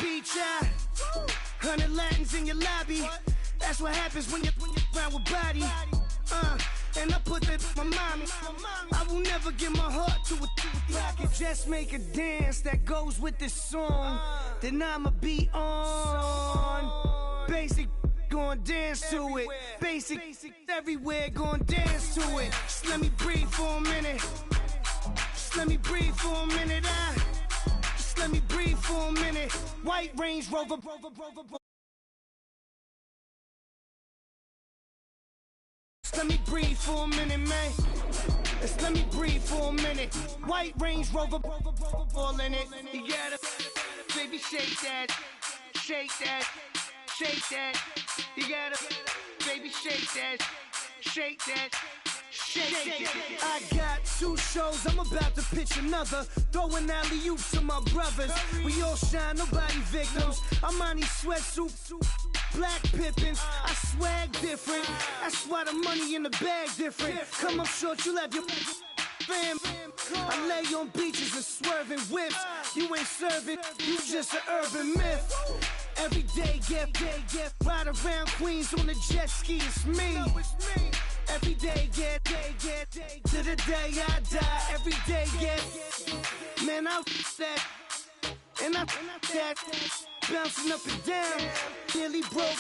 beach, 100 Latins in your lobby. That's what happens when you're round with body. And I put that in my mommy. I will never give my heart to a I can just make a dance that goes with this song. Then I'ma be on. Basic, gon' dance to it. Basic, everywhere, gon' dance to it. Just let me breathe for a minute. Just let me breathe for a minute. Just let me breathe for a minute. White Range Rover. Let me breathe for a minute, man. Just let me breathe for a minute. White Range Rover, all in it. You gotta, baby, shake that, shake that, shake that. You gotta, baby, shake that, shake that. Shake. I got 2 shows, I'm about to pitch another. Throwing alley-oops to my brothers. We all shine, nobody victims. I'm on these sweatsuit, black Pippins. I swag different. That's why the money in the bag different. Come up short, you have your fam. I lay on beaches and swerving whips. You ain't serving, you just an urban myth. Every day, get ride around Queens on the jet ski. It's me. Every day, get to the day I die. Every day, get man, I that and I that bouncing up and down. Nearly broke.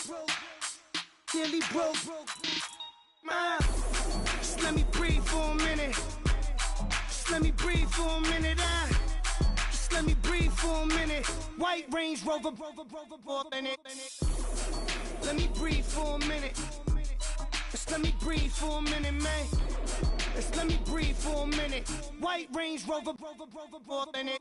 Just let me breathe for a minute. Just let me breathe for a minute. Just let me breathe for a minute. White Range Rover, in it. Let me breathe for a minute. Just let me breathe for a minute, man. Just let me breathe for a minute. White Range Rover, in it.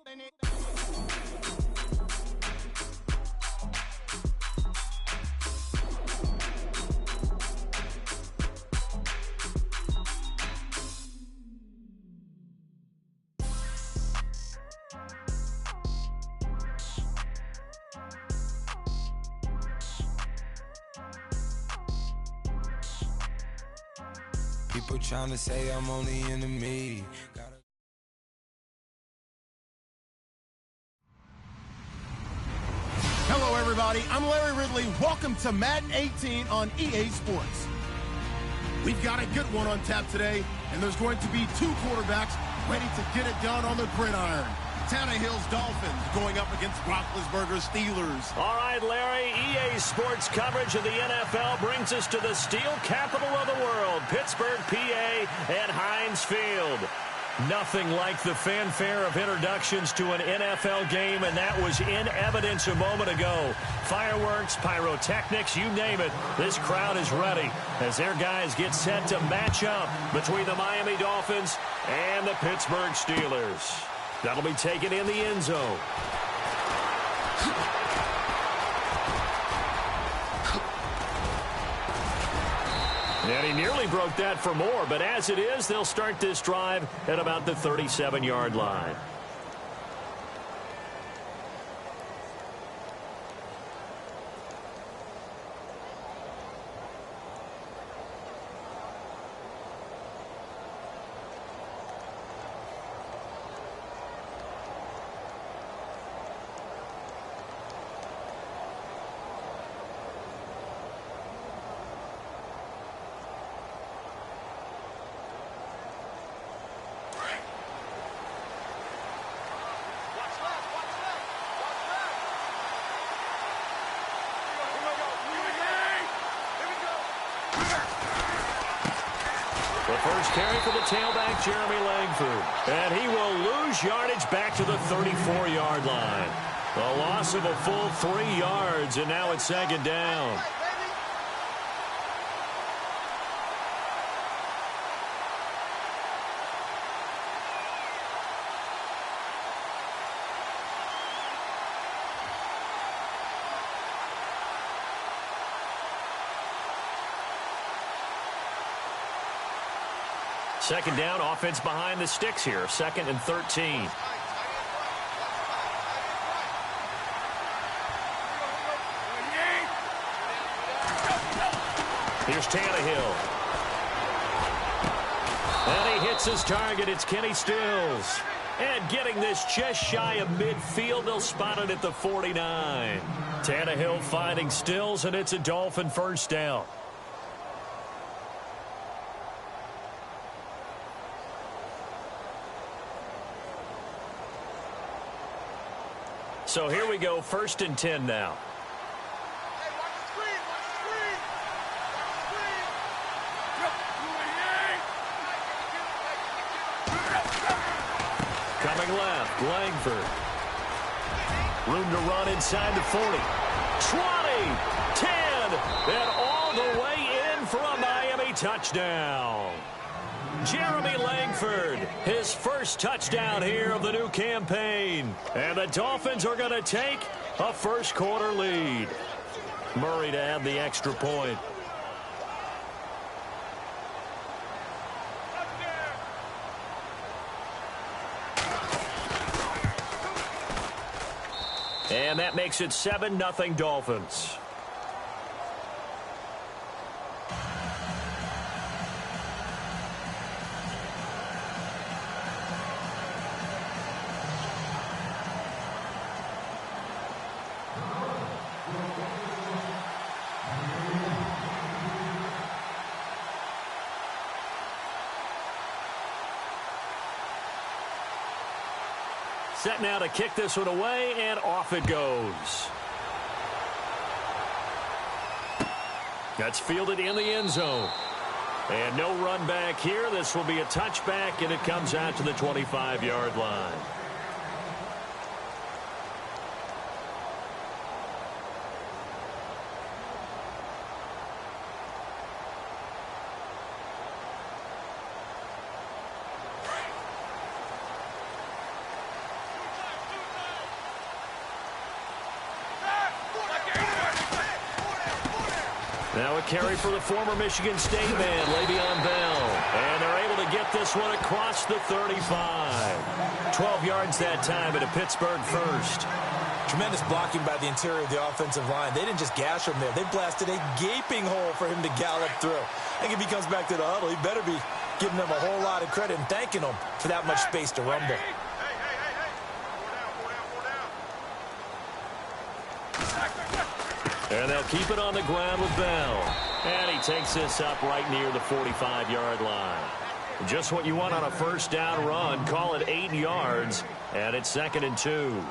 People tryna say I'm only in the media. Hello, everybody. I'm Larry Ridley. Welcome to Madden 18 on EA Sports. We've got a good one on tap today, and there's going to be 2 quarterbacks ready to get it done on the gridiron. Tannehill's Dolphins going up against Roethlisberger's Steelers. All right, Larry, EA Sports coverage of the NFL brings us to the steel capital of the world, Pittsburgh, PA, at Heinz Field. Nothing like the fanfare of introductions to an NFL game, and that was in evidence a moment ago. Fireworks, pyrotechnics, you name it. This crowd is ready as their guys get set to match up between the Miami Dolphins and the Pittsburgh Steelers. That'll be taken in the end zone. And he nearly broke that for more, but as it is, they'll start this drive at about the 37-yard line. The first carry for the tailback, Jeremy Langford. And he will lose yardage back to the 34-yard line. A loss of a full 3 yards, and now it's second down. Second down, offense behind the sticks here. 2nd and 13. Here's Tannehill. And he hits his target. It's Kenny Stills. And getting this just shy of midfield, they'll spot it at the 49. Tannehill finding Stills, and it's a Dolphin first down. So here we go, 1st and 10 now. Coming left, Langford. Room to run inside the 40. 20, 10, and all the way in for a Miami touchdown. Jeremy Langford, his first touchdown here of the new campaign. And the Dolphins are going to take a first quarter lead. Murray to add the extra point. And that makes it 7-0 Dolphins. Set now to kick this one away, and off it goes. That's fielded in the end zone. And no run back here. This will be a touchback, and it comes out to the 25-yard line. Now a carry for the former Michigan State man, Le'Veon Bell. And they're able to get this one across the 35. 12 yards that time at a Pittsburgh first. Tremendous blocking by the interior of the offensive line. They didn't just gash him there. They blasted a gaping hole for him to gallop through. I think if he comes back to the huddle, he better be giving them a whole lot of credit and thanking them for that much space to rumble. And they'll keep it on the ground with Bell. And he takes this up right near the 45-yard line. Just what you want on a first down run. Call it 8 yards. And it's 2nd and 2.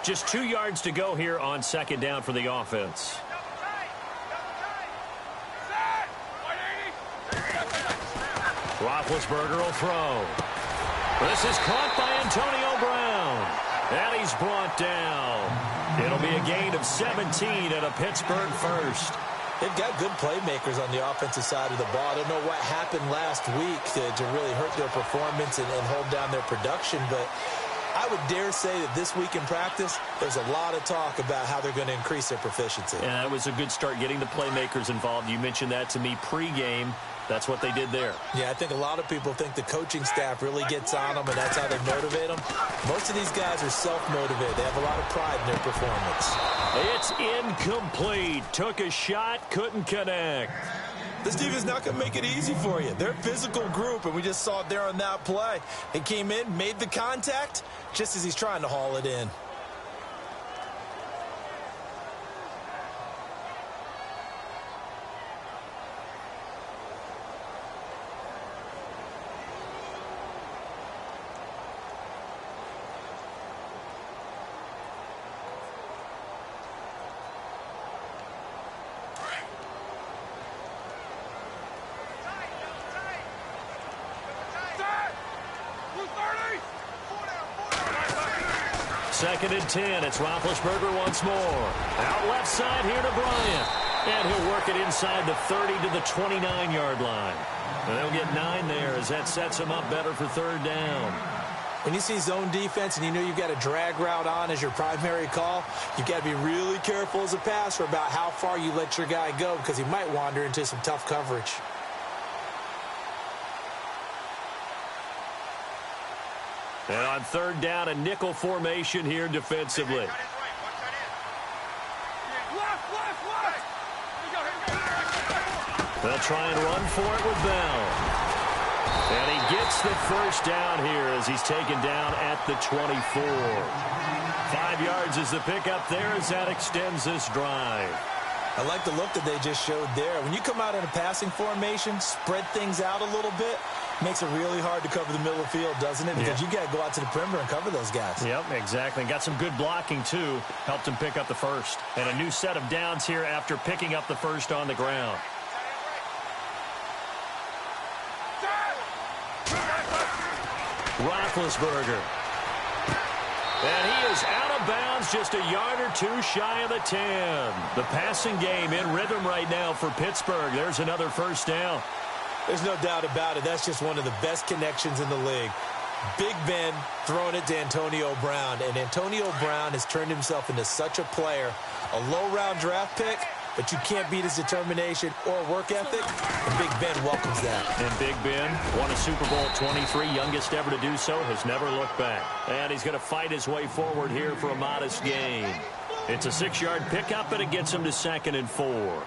Just 2 yards to go here on 2nd down for the offense. Roethlisberger will throw. This is caught by Antonio Brown. And he's brought down. It'll be a gain of 17 and a Pittsburgh first. They've got good playmakers on the offensive side of the ball. I don't know what happened last week to really hurt their performance and hold down their production, but I would dare say that this week in practice, there's a lot of talk about how they're going to increase their proficiency. Yeah, it was a good start getting the playmakers involved. You mentioned that to me pregame. That's what they did there. Yeah, I think a lot of people think the coaching staff really gets on them, and that's how they motivate them. Most of these guys are self-motivated. They have a lot of pride in their performance. It's incomplete. Took a shot, couldn't connect. This defense is not going to make it easy for you. They're a physical group, and we just saw it there on that play. He came in, made the contact, just as he's trying to haul it in. Second and 10. It's Roethlisberger once more. Out left side here to Bryant. And he'll work it inside the 30 to the 29-yard line. And they'll get 9 there as that sets him up better for 3rd down. When you see zone defense and you know you've got a drag route on as your primary call, you've got to be really careful as a passer about how far you let your guy go because he might wander into some tough coverage. And on third down, a nickel formation here defensively. They'll try and run for it with Bell. And he gets the first down here as he's taken down at the 24. 5 yards is the pickup there as that extends this drive. I like the look that they just showed there. When you come out in a passing formation, spread things out a little bit, makes it really hard to cover the middle of the field, doesn't it? Because you got to go out to the perimeter and cover those guys. Yep, exactly. Got some good blocking, too. Helped him pick up the first. And a new set of downs here after picking up the first on the ground. Roethlisberger. And he is out of bounds just a yard or two shy of the 10. The passing game in rhythm right now for Pittsburgh. There's another first down. There's no doubt about it. That's just one of the best connections in the league. Big Ben throwing it to Antonio Brown. And Antonio Brown has turned himself into such a player. A low-round draft pick, but you can't beat his determination or work ethic. And Big Ben welcomes that. And Big Ben won a Super Bowl at 23, youngest ever to do so, has never looked back. And he's going to fight his way forward here for a modest gain. It's a 6-yard pickup, and it gets him to 2nd and 4.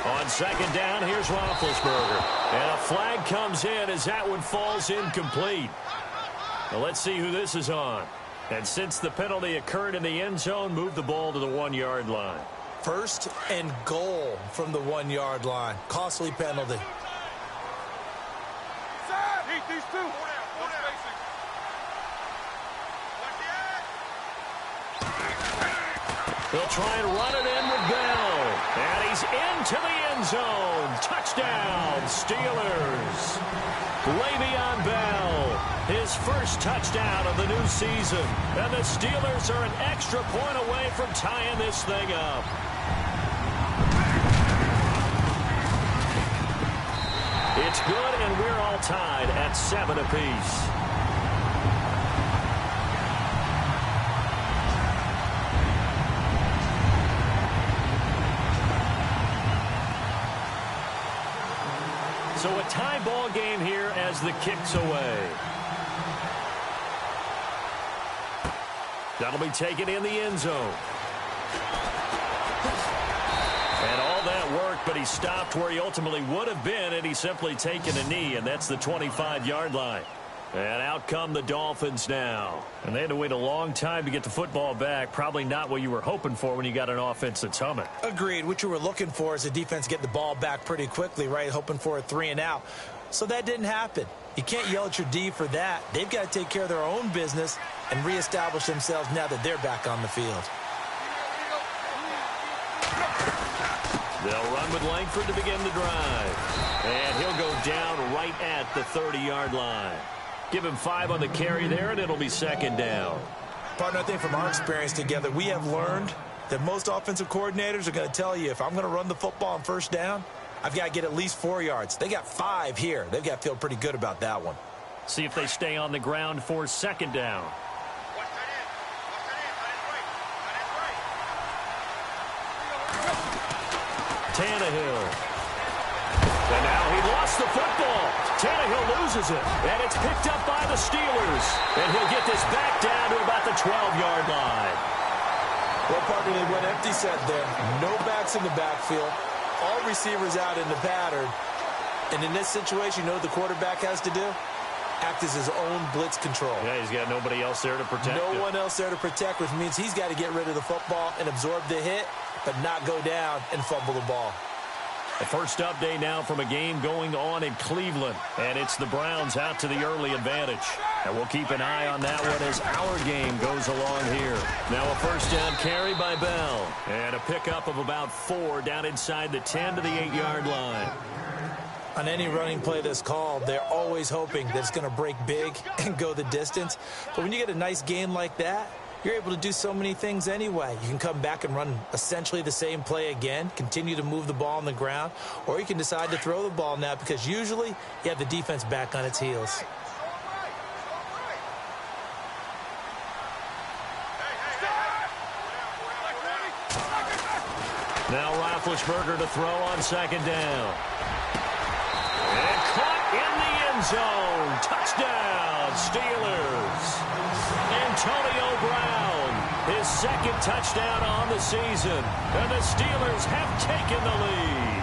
On 2nd down, here's Roethlisberger. And a flag comes in as that one falls incomplete. Now let's see who this is on. And since the penalty occurred in the end zone, move the ball to the 1-yard line. 1st and goal from the 1-yard line. Costly penalty. These two. They'll try and run it in with Bell. And he's into the end zone. Touchdown, Steelers. Le'Veon Bell, his first touchdown of the new season. And the Steelers are an extra point away from tying this thing up. It's good, and we're all tied at 7 apiece. So a tie ball game here as the kick's away. That'll be taken in the end zone. And all that work, but he stopped where he ultimately would have been, and he's simply taken a knee, and that's the 25-yard line. And out come the Dolphins now. And they had to wait a long time to get the football back. Probably not what you were hoping for when you got an offense that's humming. Agreed. What you were looking for is the defense get the ball back pretty quickly, right? Hoping for a 3-and-out. So that didn't happen. You can't yell at your D for that. They've got to take care of their own business and reestablish themselves now that they're back on the field. They'll run with Langford to begin the drive. And he'll go down right at the 30-yard line. Give him 5 on the carry there, and it'll be 2nd down. Partner, I think from our experience together, we have learned that most offensive coordinators are going to tell you, if I'm going to run the football on 1st down, I've got to get at least 4 yards. They got 5 here. They've got to feel pretty good about that one. See if they stay on the ground for 2nd down. Tannehill. And now he lost the football. Tannehill loses it. And it's picked up by the Steelers. And he'll get this back down to about the 12-yard line. Well, partner, they went empty set there. No backs in the backfield. All receivers out in the pattern. And in this situation, you know what the quarterback has to do? Act as his own blitz control. Yeah, he's got nobody else there to protect him. No one else there to protect, which means he's got to get rid of the football and absorb the hit, but not go down and fumble the ball. The first update now from a game going on in Cleveland. And it's the Browns out to the early advantage. And we'll keep an eye on that one as our game goes along here. Now a first down carry by Bell. And a pickup of about 4 down inside the 10 to the 8-yard line. On any running play that's called, they're always hoping that it's going to break big and go the distance. But when you get a nice game like that, you're able to do so many things anyway. You can come back and run essentially the same play again, continue to move the ball on the ground, or you can decide to throw the ball now because usually you have the defense back on its heels. Now Roethlisberger to throw on second down. And caught in the end zone. Touchdown, Steelers. Antonio Brown, his second touchdown on the season. And the Steelers have taken the lead.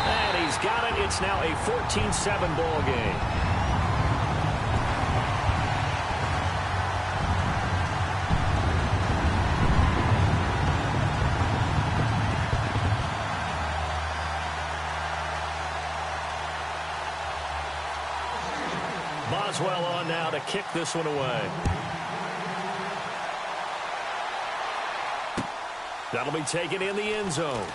And he's got it. It's now a 14-7 ball game. Boswell on now to kick this one away. That'll be taken in the end zone.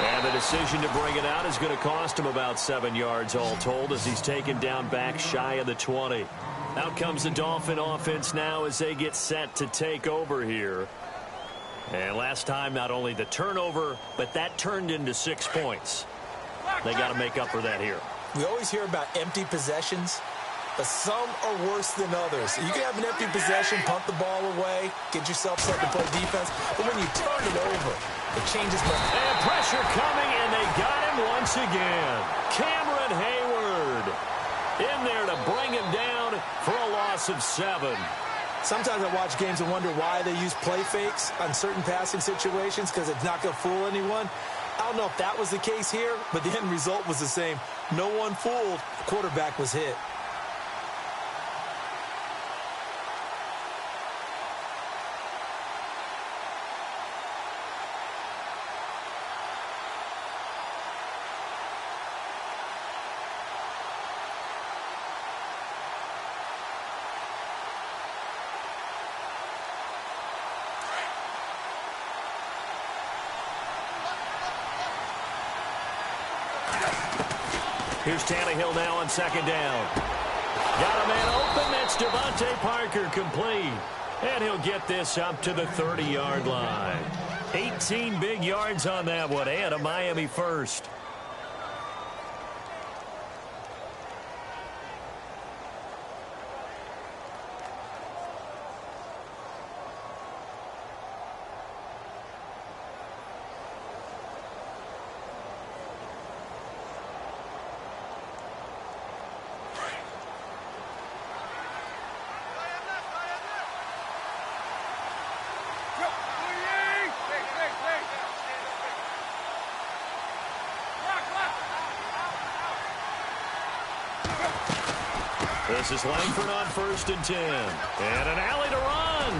And the decision to bring it out is going to cost him about 7 yards all told as he's taken down back shy of the 20. Out comes the Dolphin offense now as they get set to take over here. And last time, not only the turnover, but that turned into 6 points. They got to make up for that here. We always hear about empty possessions, but some are worse than others. You can have an empty possession, punt the ball away, get yourself set to play defense, but when you turn it over, it changes. And pressure coming, and they got him once again. Cameron Hayward in there to bring him down for a loss of 7. Sometimes I watch games and wonder why they use play fakes on certain passing situations because it's not going to fool anyone. I don't know if that was the case here, but the end result was the same. No one fooled. The quarterback was hit. Here's Tannehill now on second down. Got a man open. That's Devontae Parker complete. And he'll get this up to the 30-yard line. 18 big yards on that one, and a Miami first. This is Langford on 1st and 10. And an alley to run.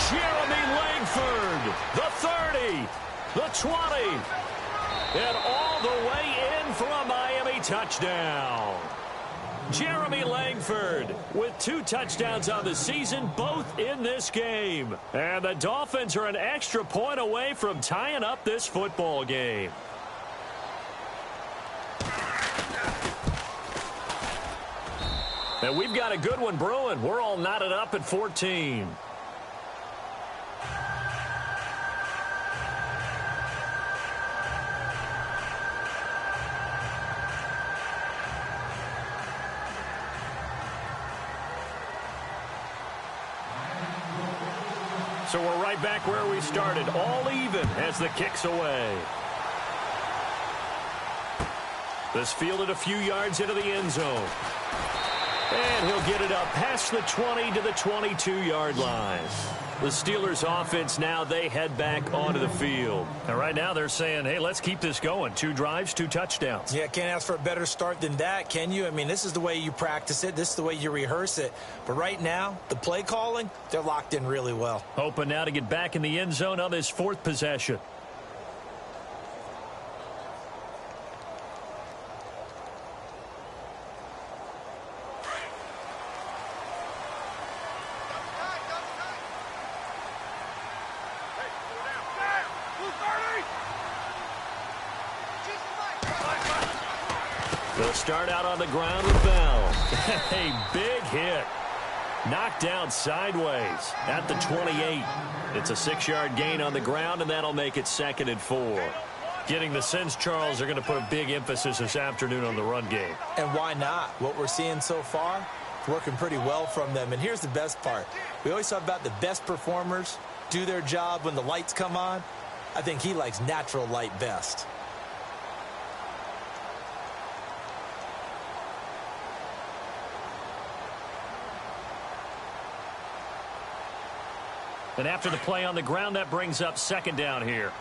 Jeremy Langford, the 30, the 20. And all the way in for a Miami touchdown. Jeremy Langford with 2 touchdowns on the season, both in this game. And the Dolphins are an extra point away from tying up this football game. And we've got a good one brewing. We're all knotted up at 14. So we're right back where we started, all even as the kick's away. This fielded a few yards into the end zone. And he'll get it up past the 20 to the 22-yard line. The Steelers offense now, they head back onto the field. And right now they're saying, hey, let's keep this going. 2 drives, 2 touchdowns. Yeah, can't ask for a better start than that, can you? I mean, this is the way you practice it. This is the way you rehearse it. But right now, the play calling, they're locked in really well. Hoping now to get back in the end zone on this 4th possession. They'll start out on the ground with Bell. A big hit. Knocked down sideways at the 28. It's a 6-yard gain on the ground, and that'll make it 2nd and 4. Getting the sense, Charles, they're going to put a big emphasis this afternoon on the run game. And why not? What we're seeing so far, it's working pretty well from them. And here's the best part. We always talk about the best performers do their job when the lights come on. I think he likes natural light best. And after the play on the ground, that brings up 2nd down here.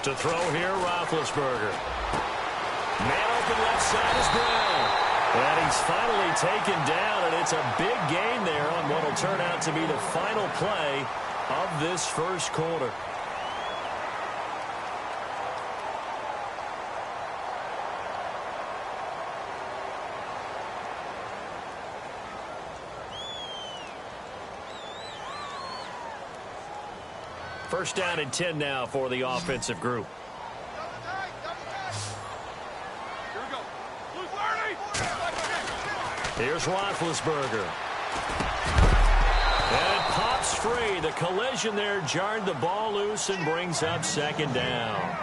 To throw here, Roethlisberger. Man open left side is Brown. And he's finally taken down, and it's a big gain there on what will turn out to be the final play of this first quarter. First down and 10 now for the offensive group. Here's Roethlisberger. And it pops free. The collision there jarred the ball loose and brings up 2nd down.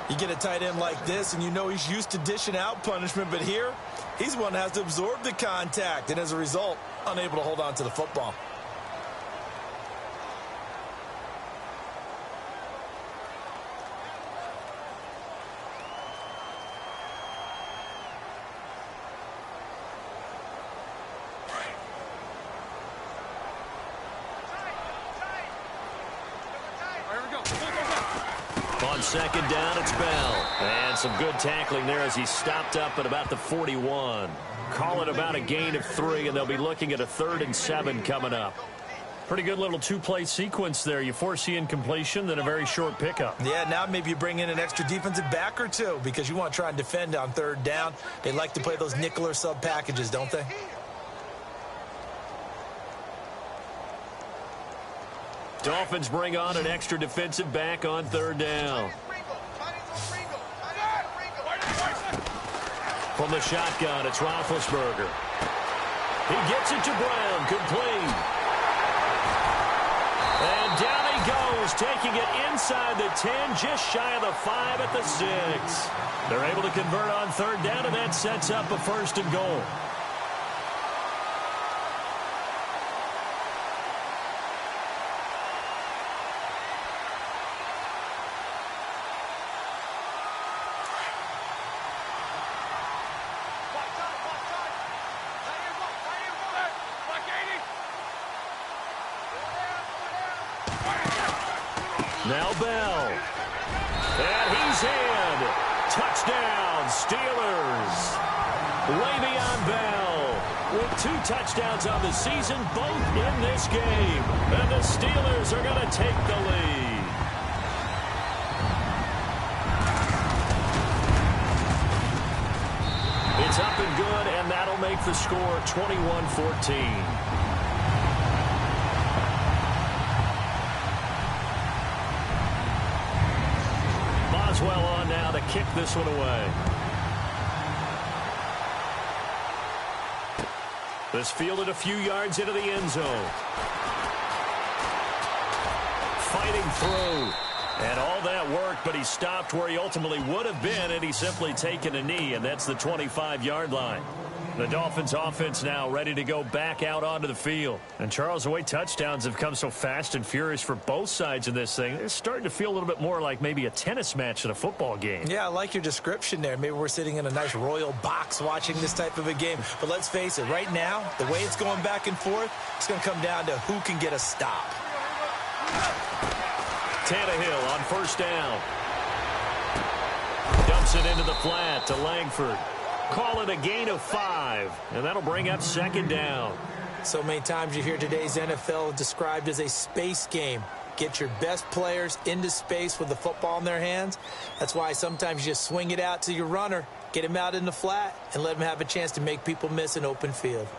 You get a tight end like this, and you know he's used to dishing out punishment, but here, he's one that has to absorb the contact, and as a result, unable to hold on to the football. On 2nd down, it's Bell. And some good tackling there as he stopped up at about the 41. Call it about a gain of 3, and they'll be looking at a 3rd and 7 coming up. Pretty good little 2-play sequence there. You force the incompletion, then a very short pickup. Yeah, now maybe you bring in an extra defensive back or 2 because you want to try and defend on 3rd down. They like to play those nickel or sub packages, don't they? Dolphins bring on an extra defensive back on 3rd down. From the shotgun, it's Roethlisberger. He gets it to Brown, complete. And down he goes, taking it inside the 10, just shy of the 5 at the 6. They're able to convert on 3rd down, and that sets up a 1st and goal. Now Bell. And he's in. Touchdown, Steelers. Le'Veon Bell with 2 touchdowns on the season, both in this game. And the Steelers are going to take the lead. It's up and good, and that'll make the score 21-14. Well on now to kick this one away. This fielded a few yards into the end zone. Fighting through. And all that worked, but he stopped where he ultimately would have been, and he's simply taken a knee, and that's the 25-yard line. The Dolphins offense now ready to go back out onto the field. And Charles, the way touchdowns have come so fast and furious for both sides of this thing, it's starting to feel a little bit more like maybe a tennis match than a football game. Yeah, I like your description there. Maybe we're sitting in a nice royal box watching this type of a game. But let's face it, right now, the way it's going back and forth, it's going to come down to who can get a stop. Tannehill on first down. Dumps it into the flat to Langford. Call it a gain of 5, and that'll bring up second down. So many times you hear today's NFL described as a space game. Get your best players into space with the football in their hands. That's why sometimes you just swing it out to your runner, get him out in the flat, and let him have a chance to make people miss an open field.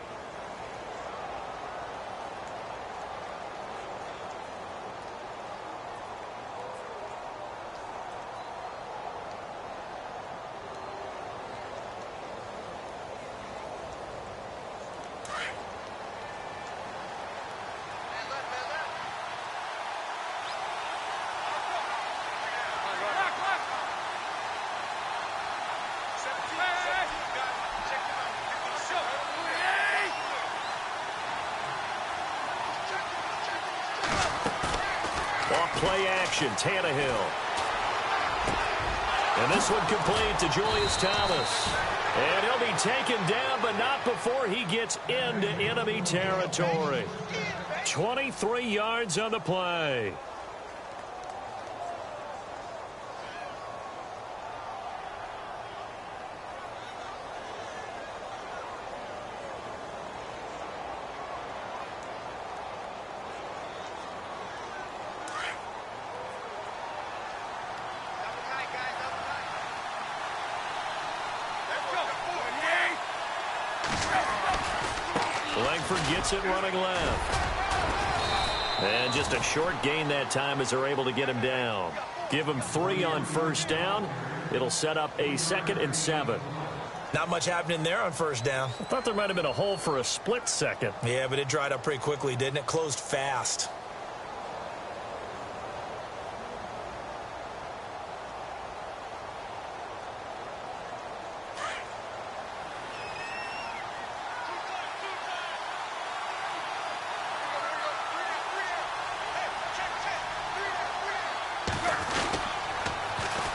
Play action, Tannehill. And this one complete to Julius Thomas. And he'll be taken down, but not before he gets into enemy territory. 23 yards on the play. Langford gets it running left. And just a short gain that time as they're able to get him down. Give him 3 on first down. It'll set up a 2nd and 7. Not much happening there on first down. I thought there might have been a hole for a split second. Yeah, but it dried up pretty quickly, didn't it? Closed fast.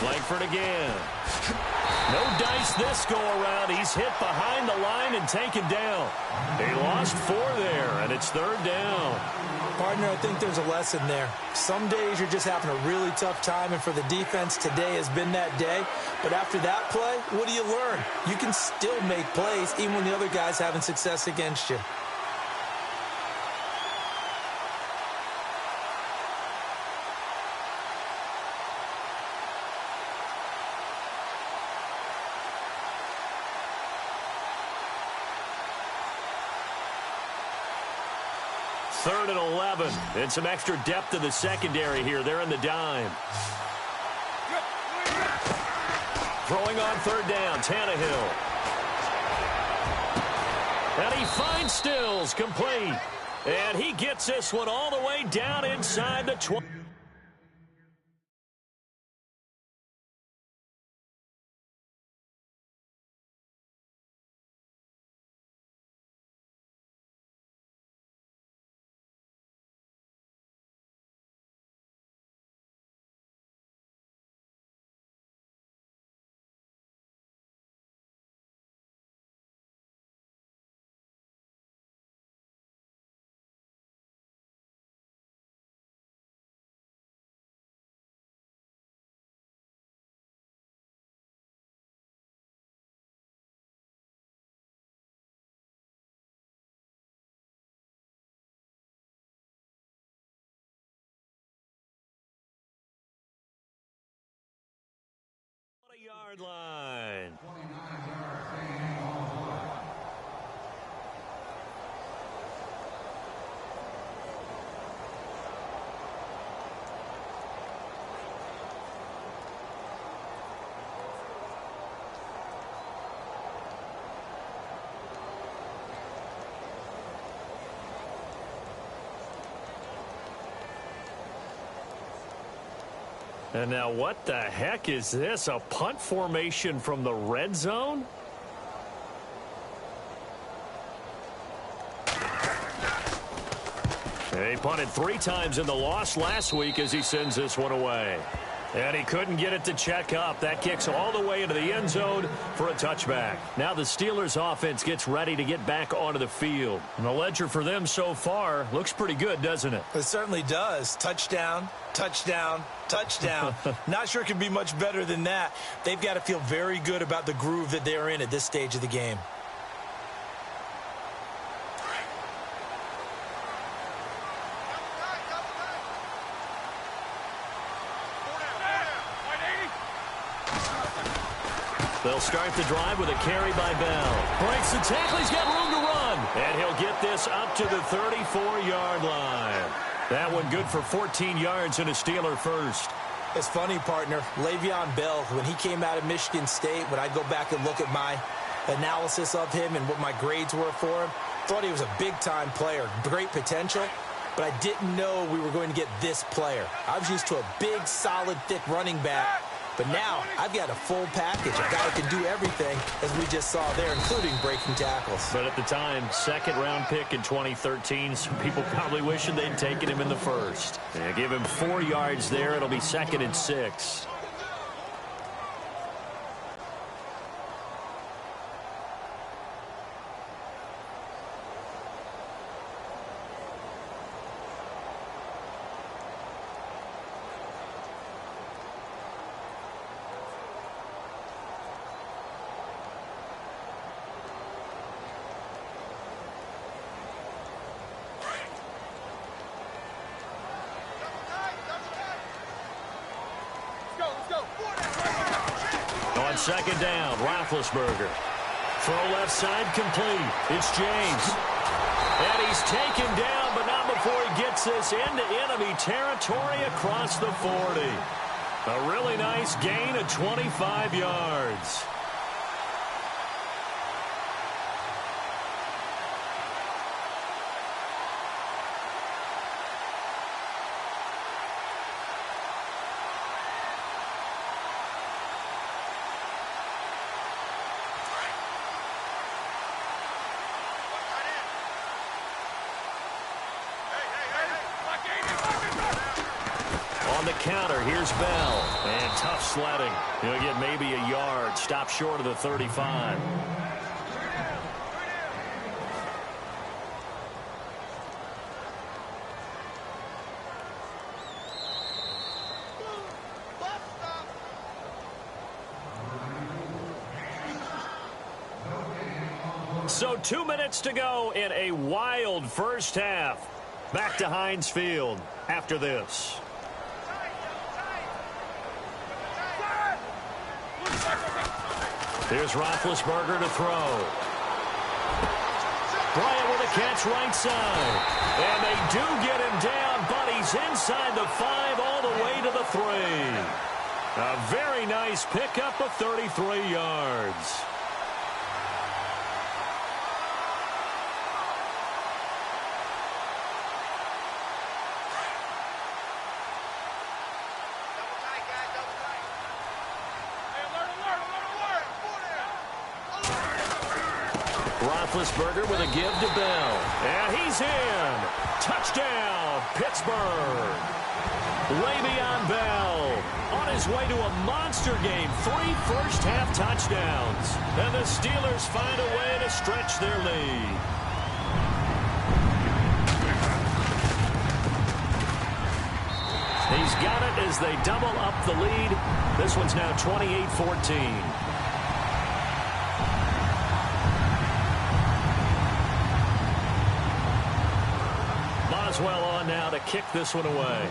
Langford again. No dice this go around. He's hit behind the line and taken down. He lost 4 there, and it's 3rd down. Partner, I think there's a lesson there. Some days you're just having a really tough time, and for the defense, today has been that day. But after that play, what do you learn? You can still make plays even when the other guy's having success against you. Third and 11, and some extra depth in the secondary here. They're in the dime. Throwing on 3rd down, Tannehill. And he finds Stills, complete. And he gets this one all the way down inside the 20. Yard line. And now what the heck is this? A punt formation from the red zone? He punted 3 times in the loss last week as he sends this one away. And he couldn't get it to check up. That kicks all the way into the end zone for a touchback. Now the Steelers offense gets ready to get back onto the field. And the ledger for them so far looks pretty good, doesn't it? It certainly does. Touchdown, touchdown, touchdown. Not sure it can be much better than that. They've got to feel very good about the groove that they're in at this stage of the game. They'll start the drive with a carry by Bell. Breaks the tackle. He's got room to run. And he'll get this up to the 34-yard line. That one good for 14 yards and a Steeler first. It's funny, partner. Le'Veon Bell, when he came out of Michigan State, when I go back and look at my analysis of him and what my grades were for him, thought he was a big-time player, great potential, but I didn't know we were going to get this player. I was used to a big, solid, thick running back. But now, I've got a full package, a guy who can do everything, as we just saw there, including breaking tackles. But at the time, second-round pick in 2013, some people probably wishing they'd taken him in the first. They give him 4 yards there. It'll be 2nd and 6. Second down, Roethlisberger. Throw left side complete. It's James. And he's taken down, but not before he gets this into enemy territory across the 40. A really nice gain of 25 yards. Counter, here's Bell, and tough sledding. He'll get maybe a yard, stop short of the 35. So 2 minutes to go in a wild first half. Back to Heinz Field after this. Here's Roethlisberger to throw. Bryant with a catch right side. And they do get him down, but he's inside the 5 all the way to the 3. A very nice pickup of 33 yards. Roethlisberger with a give to Bell. And he's in. Touchdown, Pittsburgh. Le'Veon Bell on his way to a monster game. 3 first-half touchdowns. And the Steelers find a way to stretch their lead. He's got it as they double up the lead. This one's now 28-14. Boswell on now to kick this one away.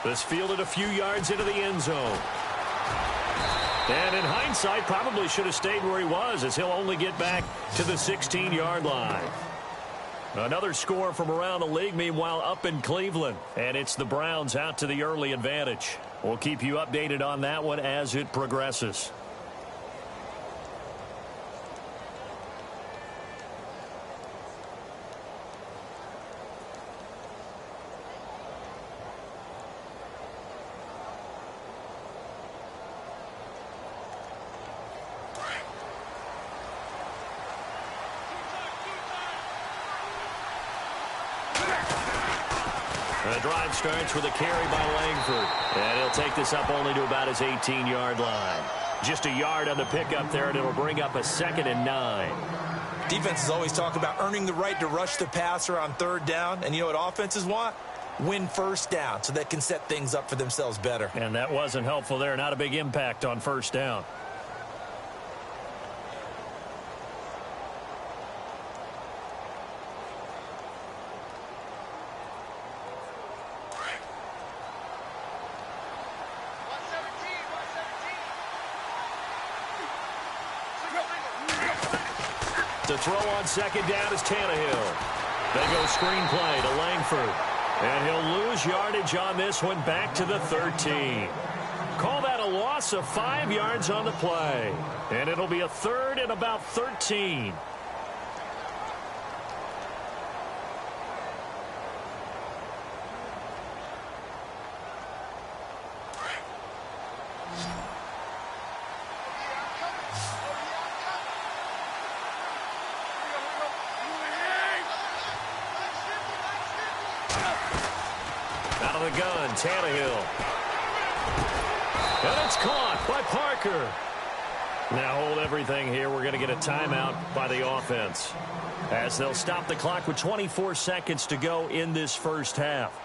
This fielded a few yards into the end zone. And in hindsight, probably should have stayed where he was, as he'll only get back to the 16-yard line. Another score from around the league, meanwhile, up in Cleveland. And it's the Browns out to the early advantage. We'll keep you updated on that one as it progresses. The drive starts with a carry by Langford. And he'll take this up only to about his 18-yard line. Just a yard on the pickup there, and it'll bring up a 2nd and 9. Defenses always talk about earning the right to rush the passer on 3rd down. And you know what offenses want? Win 1st down so they can set things up for themselves better. And that wasn't helpful there. Not a big impact on 1st down. To throw on 2nd down is Tannehill. They go screenplay to Langford. And he'll lose yardage on this one back to the 13. Call that a loss of 5 yards on the play. And it'll be a 3rd and about 13. Out of the gun, Tannehill. And it's caught by Parker. Now hold everything here. We're going to get a timeout by the offense, as they'll stop the clock with 24 seconds to go in this 1st half.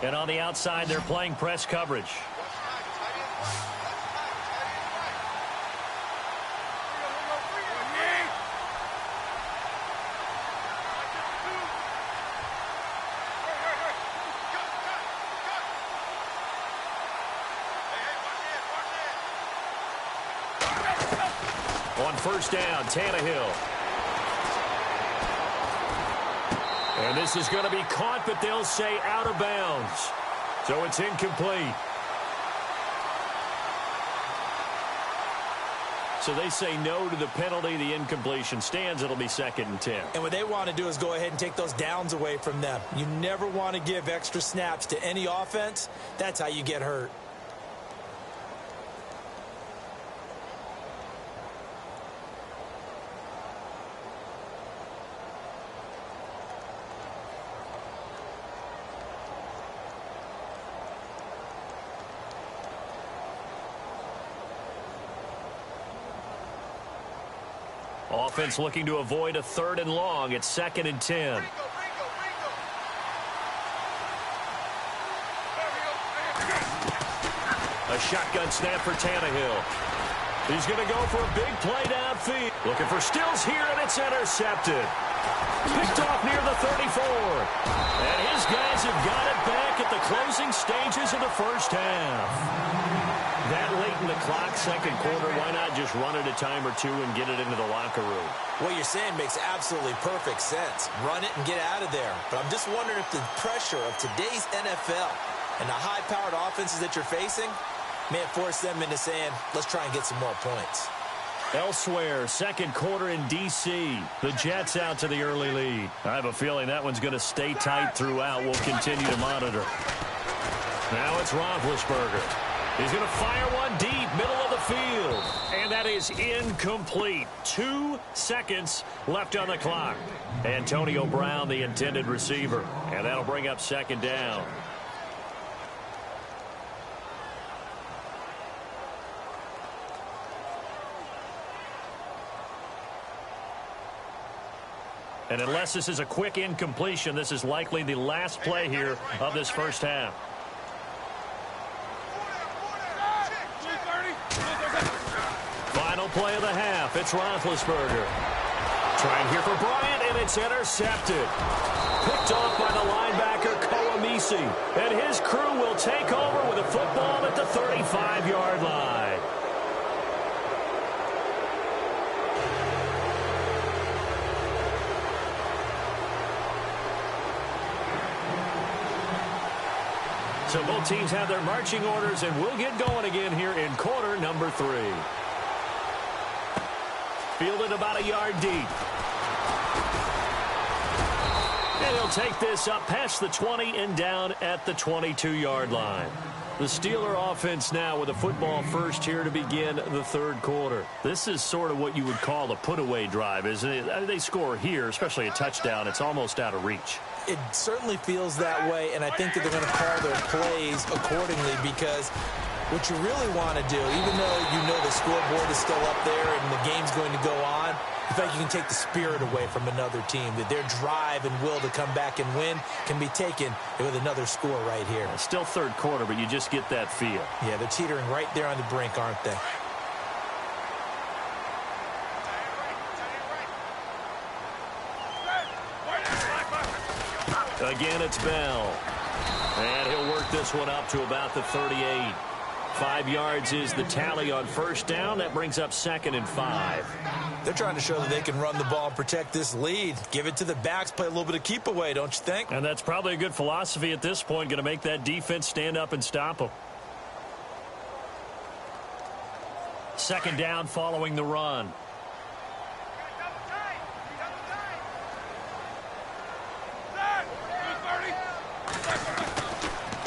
And on the outside, they're playing press coverage. On 1st down, Tannehill. And this is going to be caught, but they'll say out of bounds. So it's incomplete. So they say no to the penalty. The incompletion stands. It'll be 2nd and 10. And what they want to do is go ahead and take those downs away from them. You never want to give extra snaps to any offense. That's how you get hurt. Offense looking to avoid a 3rd and long. It's 2nd and 10. A shotgun snap for Tannehill. He's going to go for a big play downfield. Looking for Stills here, and it's intercepted. Picked off near the 34. And his guys have got it back at the closing stages of the 1st half. That late in the clock, 2nd quarter, why not just run it a time or two and get it into the locker room? What you're saying makes absolutely perfect sense. Run it and get out of there. But I'm just wondering if the pressure of today's NFL and the high-powered offenses that you're facing may have forced them into saying, let's try and get some more points. Elsewhere, 2nd quarter in D.C. The Jets out to the early lead. I have a feeling that one's going to stay tight throughout. We'll continue to monitor. Now it's Roethlisberger. He's going to fire one deep, middle of the field. And that is incomplete. 2 seconds left on the clock. Antonio Brown, the intended receiver. And that'll bring up 2nd down. And unless this is a quick incompletion, this is likely the last play here of this 1st half. Final play of the half. It's Roethlisberger. Trying here for Bryant, and it's intercepted. Picked off by the linebacker, Koamisi. And his crew will take over with a football at the 35-yard line. So both teams have their marching orders, and we'll get going again here in quarter number 3. fielded about a yard deep. And he'll take this up past the 20 and down at the 22-yard line. The Steeler offense now with a football first here to begin the third quarter. This is sort of what you would call a put-away drive, isn't it? They score here, especially a touchdown. It's almost out of reach. It certainly feels that way, and I think that they're going to call their plays accordingly because what you really want to do, even though you know the scoreboard is still up there and the game's going to go on, in fact, you can take the spirit away from another team. That their drive and will to come back and win can be taken with another score right here. It's still third quarter, but you just get that feel. Yeah, they're teetering right there on the brink, aren't they? Again, it's Bell. And he'll work this one up to about the 38. 5 yards is the tally on first down. That brings up 2nd and 5. They're trying to show that they can run the ball and protect this lead. Give it to the backs, play a little bit of keep away, don't you think? And that's probably a good philosophy at this point, going to make that defense stand up and stop them. 2nd down following the run.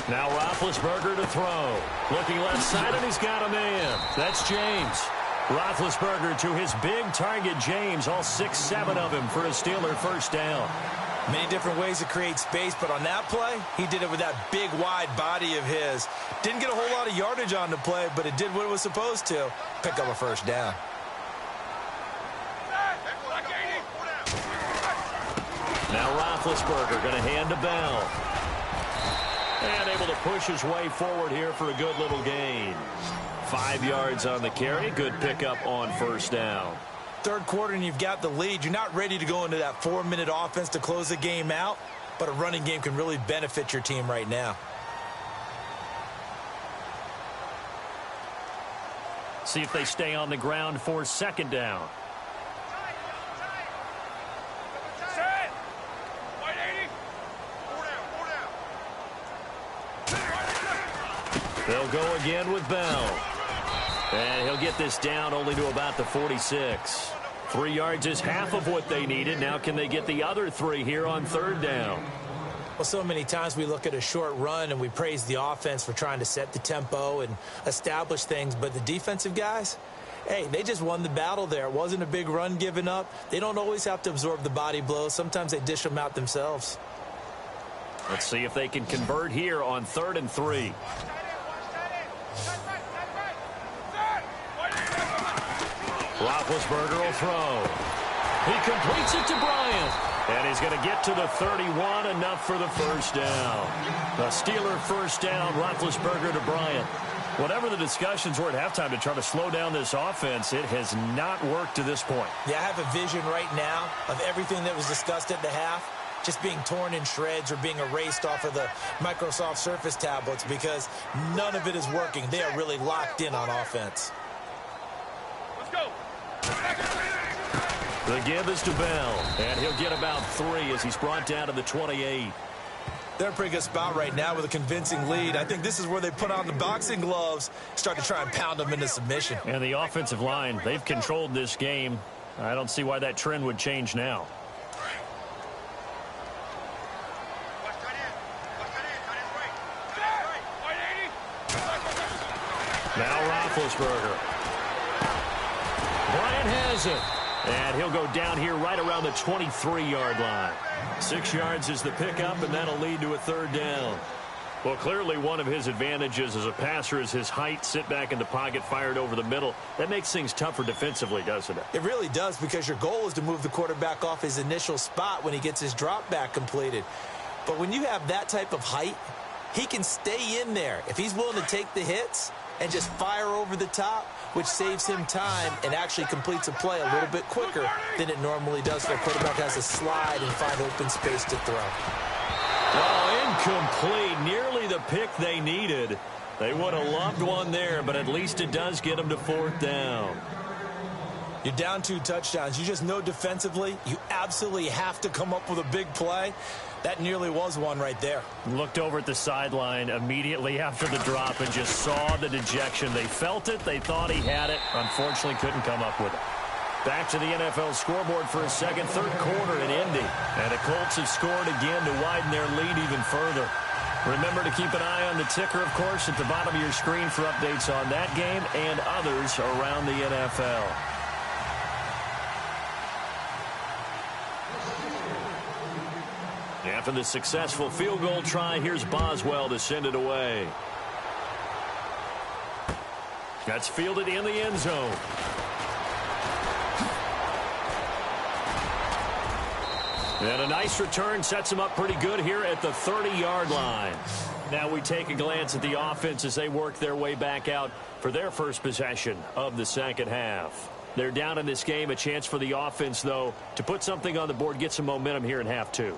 Now Roethlisberger to throw. Looking left side, and he's got a man. That's James. Roethlisberger to his big target, James. All 6-7 of him for a Steeler first down. Many different ways to create space, but on that play, he did it with that big, wide body of his. Didn't get a whole lot of yardage on the play, but it did what it was supposed to. Pick up a first down. Now Roethlisberger going to hand to Bell. And able to push his way forward here for a good little gain. 5 yards on the carry. Good pickup on first down. Third quarter and you've got the lead. You're not ready to go into that 4-minute offense to close the game out, but a running game can really benefit your team right now. See if they stay on the ground for 2nd down. They'll go again with Bell. And he'll get this down only to about the 46. 3 yards is half of what they needed. Now can they get the other 3 here on 3rd down? Well, so many times we look at a short run and we praise the offense for trying to set the tempo and establish things. But the defensive guys, hey, they just won the battle there. It wasn't a big run given up. They don't always have to absorb the body blows. Sometimes they dish them out themselves. Let's see if they can convert here on 3rd and 3. Roethlisberger will throw. He completes it to Bryant. And he's going to get to the 31, enough for the first down. The Steeler first down, Roethlisberger to Bryant. Whatever the discussions were at halftime to try to slow down this offense, it has not worked to this point. Yeah, I have a vision right now of everything that was discussed at the half just being torn in shreds or being erased off of the Microsoft Surface tablets because none of it is working. They are really locked in on offense. The give is to Bell, and he'll get about 3 as he's brought down to the 28. They're in a pretty good spot right now with a convincing lead. I think this is where they put on the boxing gloves, start to try and pound them into submission. And the offensive line, they've controlled this game. I don't see why that trend would change now. Now Roethlisberger. Bryant has it. And he'll go down here right around the 23-yard line. 6 yards is the pickup, and that'll lead to a 3rd down. Well, clearly one of his advantages as a passer is his height, sit back in the pocket, fired over the middle. That makes things tougher defensively, doesn't it? It really does, because your goal is to move the quarterback off his initial spot when he gets his drop back completed. But when you have that type of height, he can stay in there. If he's willing to take the hits and just fire over the top, which saves him time and actually completes a play a little bit quicker than it normally does for a quarterback has to slide and find open space to throw. Oh, incomplete. Nearly the pick they needed. They would have loved one there, but at least it does get them to 4th down. You're down 2 touchdowns. You just know defensively you absolutely have to come up with a big play. That nearly was one right there. Looked over at the sideline immediately after the drop and just saw the dejection. They felt it. They thought he had it. Unfortunately, couldn't come up with it. Back to the NFL scoreboard for a second, third quarter in Indy. And the Colts have scored again to widen their lead even further. Remember to keep an eye on the ticker, of course, at the bottom of your screen for updates on that game and others around the NFL. After the successful field goal try, here's Boswell to send it away. That's fielded in the end zone. And a nice return sets him up pretty good here at the 30-yard line. Now we take a glance at the offense as they work their way back out for their first possession of the second half. They're down in this game. A chance for the offense, though, to put something on the board, get some momentum here in half two.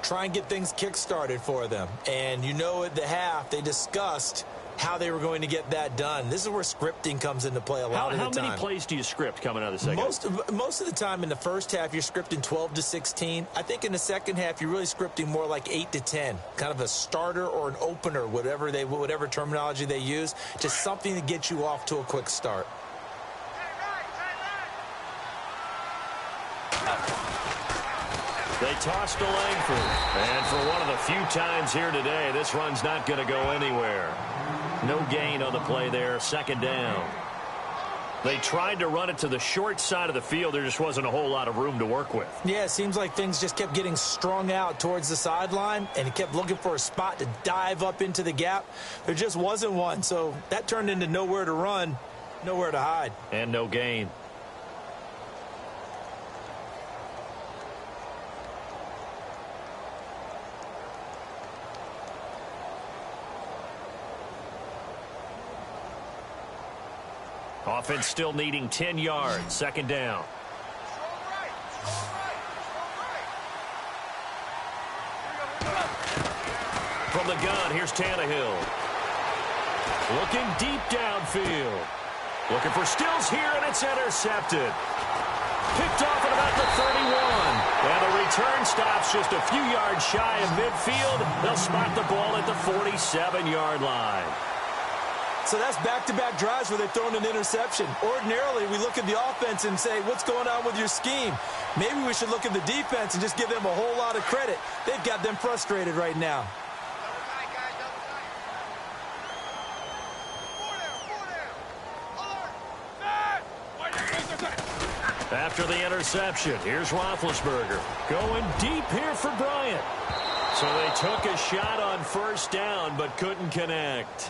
Try and get things kick-started for them. And you know at the half they discussed how they were going to get that done. This is where scripting comes into play a lot of the time. How many plays do you script coming out of the second? Most of the time in the first half, you're scripting 12 to 16. I think in the second half, you're really scripting more like 8 to 10. Kind of a starter or an opener, whatever terminology they use. Just something to get you off to a quick start. They tossed to Langford. And for one of the few times here today, this run's not going to go anywhere. No gain on the play there, second down. They tried to run it to the short side of the field. There just wasn't a whole lot of room to work with. Yeah, it seems like things just kept getting strung out towards the sideline, and he kept looking for a spot to dive up into the gap. There just wasn't one, so that turned into nowhere to run, nowhere to hide. And no gain. Offense still needing 10 yards. Second down. From the gun, here's Tannehill. Looking deep downfield. Looking for Stills here, and it's intercepted. Picked off at about the 31. And the return stops just a few yards shy of midfield. They'll spot the ball at the 47-yard line. So that's back-to-back drives where they've thrown an interception. Ordinarily, we look at the offense and say, what's going on with your scheme? Maybe we should look at the defense and just give them a whole lot of credit. They've got them frustrated right now. After the interception, here's Roethlisberger. Going deep here for Bryant. So they took a shot on first down, but couldn't connect.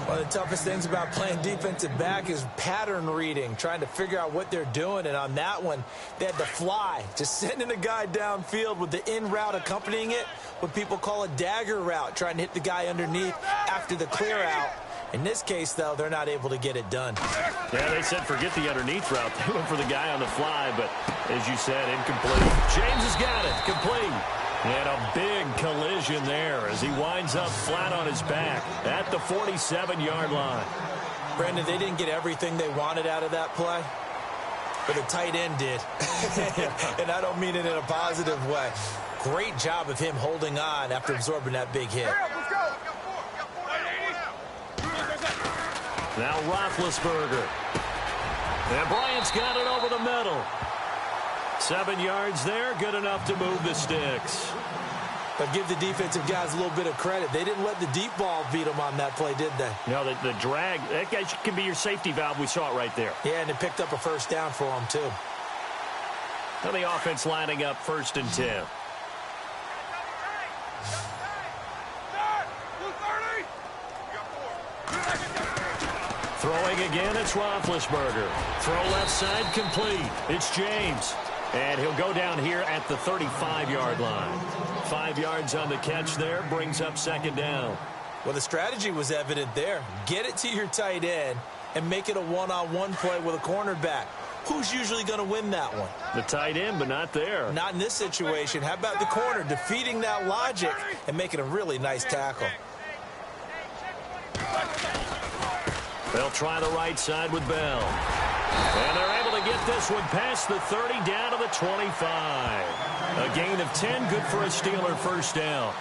One of the toughest things about playing defensive back is pattern reading, trying to figure out what they're doing. And on that one, they had to fly, just sending a guy downfield with the in route accompanying it, what people call a dagger route, trying to hit the guy underneath after the clear out. In this case, though, they're not able to get it done. Yeah, they said forget the underneath route. They went for the guy on the fly, but as you said, incomplete. James has got it, complete. And a big collision there as he winds up flat on his back at the 47-yard line. Brandon, they didn't get everything they wanted out of that play, but the tight end did. And I don't mean it in a positive way. Great job of him holding on after absorbing that big hit. Now Roethlisberger. And Bryant's got it over the middle. 7 yards there, good enough to move the sticks. But give the defensive guys a little bit of credit. They didn't let the deep ball beat them on that play, did they? No, the drag, that guy can be your safety valve. We saw it right there. Yeah, and it picked up a first down for them, too. Now the offense lining up 1st and 10. Throwing again, it's Roethlisberger. Throw left side, complete. It's James. And he'll go down here at the 35-yard line. 5 yards on the catch there, brings up second down. Well, the strategy was evident there. Get it to your tight end and make it a one-on-one play with a cornerback. Who's usually going to win that one? The tight end, but not there. Not in this situation. How about the corner defeating that logic and making a really nice tackle? They'll try the right side with Bell. And they're able to get this one past the 30 down to the 25. A gain of 10, good for a Steeler first down.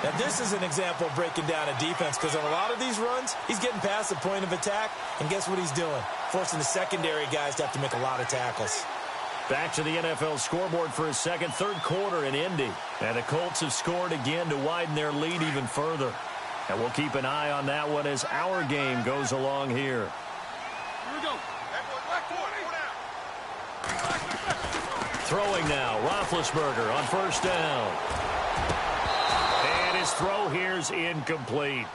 Now, this is an example of breaking down a defense because on a lot of these runs, he's getting past the point of attack, and guess what he's doing? Forcing the secondary guys to have to make a lot of tackles. Back to the NFL scoreboard for a second. Third quarter in Indy. And the Colts have scored again to widen their lead even further. And we'll keep an eye on that one as our game goes along here. Here we go. Throwing now, Roethlisberger on first down. And his throw here's incomplete.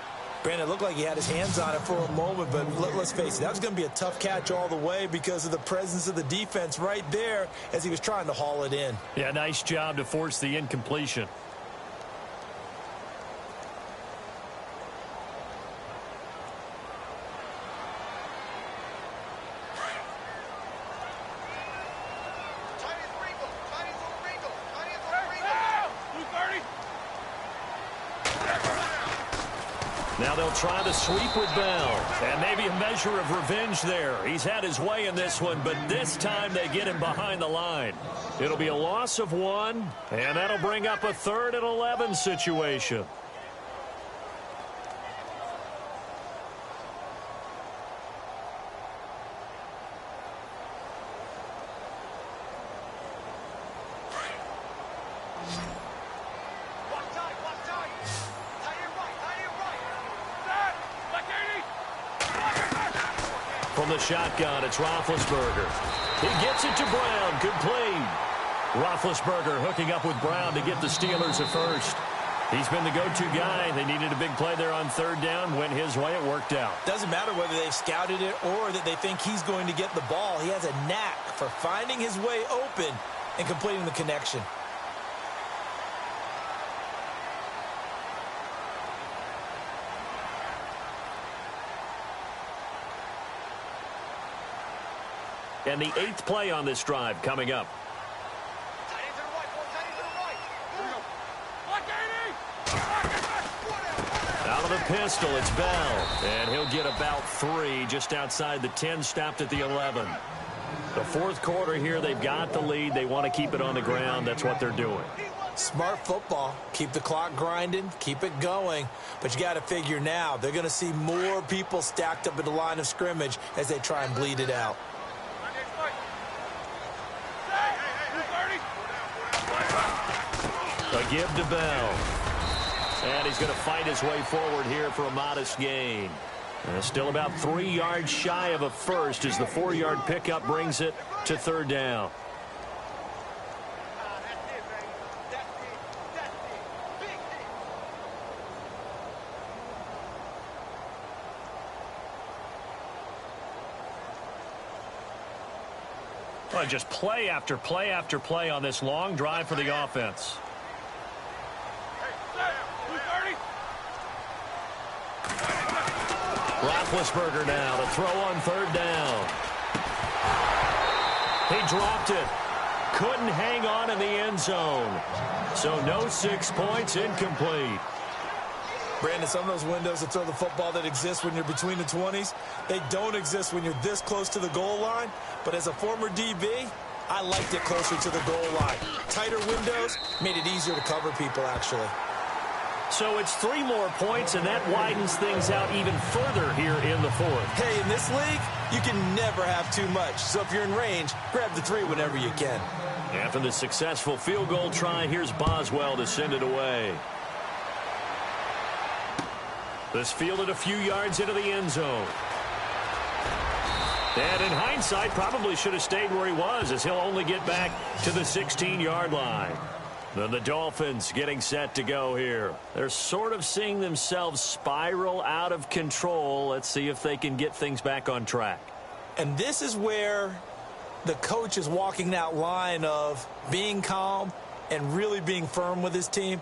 Brandon, it looked like he had his hands on it for a moment, but let's face it, that was going to be a tough catch all the way because of the presence of the defense right there as he was trying to haul it in. Yeah, nice job to force the incompletion. Now they'll try the sweep with Bell. And maybe a measure of revenge there. He's had his way in this one, but this time they get him behind the line. It'll be a loss of 1, and that'll bring up a 3rd and 11 situation. From the shotgun, it's Roethlisberger. He gets it to Brown. Good play. Roethlisberger hooking up with Brown to get the Steelers at first. He's been the go-to guy. They needed a big play there on third down. Went his way. It worked out. Doesn't matter whether they've scouted it or that they think he's going to get the ball. He has a knack for finding his way open and completing the connection. And the 8th play on this drive coming up. Out of the pistol, it's Bell. And he'll get about 3 just outside the 10, stopped at the 11. The 4th quarter here, they've got the lead. They want to keep it on the ground. That's what they're doing. Smart football. Keep the clock grinding. Keep it going. But you got to figure now, they're going to see more people stacked up at the line of scrimmage as they try and bleed it out. A give to Bell. And he's going to fight his way forward here for a modest gain. And still about 3 yards shy of a first as the 4-yard pickup brings it to third down. Well, just play after play after play on this long drive for the offense. Roethlisberger now to throw on third down. He dropped it. Couldn't hang on in the end zone. So no 6 points, incomplete. Brandon, some of those windows to throw the football that exist when you're between the 20s, they don't exist when you're this close to the goal line. But as a former DB, I liked it closer to the goal line. Tighter windows made it easier to cover people, actually. So it's 3 more points, and that widens things out even further here in the 4th. Hey, in this league, you can never have too much. So if you're in range, grab the 3 whenever you can. After the successful field goal try, here's Boswell to send it away. This fielded a few yards into the end zone. And in hindsight, probably should have stayed where he was, as he'll only get back to the 16-yard line. Then the Dolphins getting set to go here. They're sort of seeing themselves spiral out of control. Let's see if they can get things back on track. And this is where the coach is walking that line of being calm and really being firm with his team.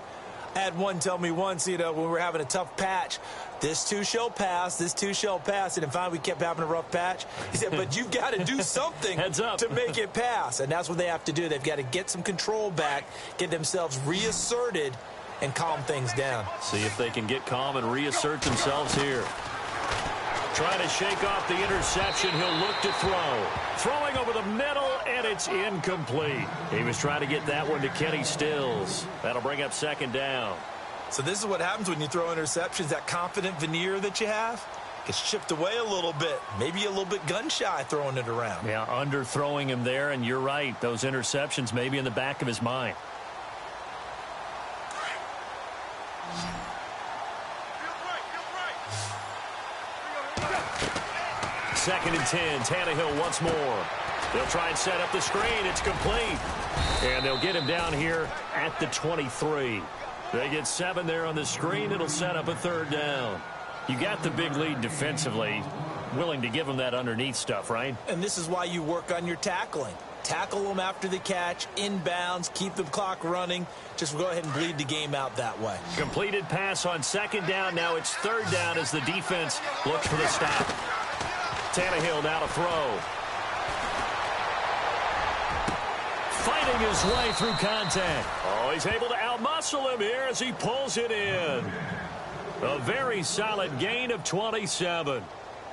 I had one tell me once, when we were having a tough patch, this too shall pass, this too shall pass. And finally, we kept having a rough patch. He said, but you've got to do something to make it pass. And that's what they have to do. They've got to get some control back, get themselves reasserted, and calm things down. See if they can get calm and reassert themselves here. Trying to shake off the interception. He'll look to throw. Throwing over the middle, and it's incomplete. He was trying to get that one to Kenny Stills. That'll bring up second down. So this is what happens when you throw interceptions, that confident veneer that you have. Gets chipped away a little bit. Maybe a little bit gun-shy throwing it around. Yeah, underthrowing him there, and you're right. Those interceptions may be in the back of his mind. Second and 10. Tannehill once more. They'll try and set up the screen. It's complete. And they'll get him down here at the 23. They get 7 there on the screen. It'll set up a third down. You got the big lead defensively. Willing to give them that underneath stuff, right? And this is why you work on your tackling. Tackle them after the catch, inbounds, keep the clock running. Just go ahead and bleed the game out that way. Completed pass on second down. Now it's third down as the defense looks for the stop. Tannehill now to throw. Fighting his way through contact. Oh, he's able to outmuscle him here as he pulls it in. A very solid gain of 27.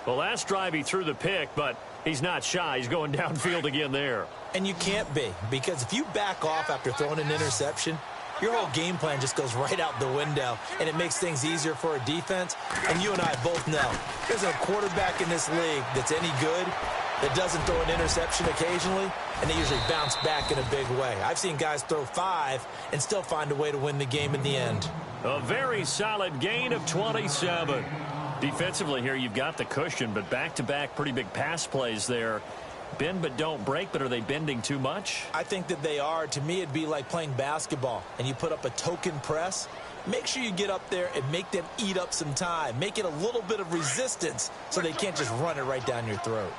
The last drive he threw the pick, but he's not shy. He's going downfield again there. And you can't be, because if you back off after throwing an interception, your whole game plan just goes right out the window, and it makes things easier for a defense. And you and I both know there's a quarterback in this league that's any good that doesn't throw an interception occasionally, and they usually bounce back in a big way. I've seen guys throw 5 and still find a way to win the game in the end. A very solid gain of 27. Defensively here, you've got the cushion, but back-to-back pretty big pass plays there. Bend but don't break, but are they bending too much? I think that they are. To me, it'd be like playing basketball, and you put up a token press. Make sure you get up there and make them eat up some time. Make it a little bit of resistance so they can't just run it right down your throat.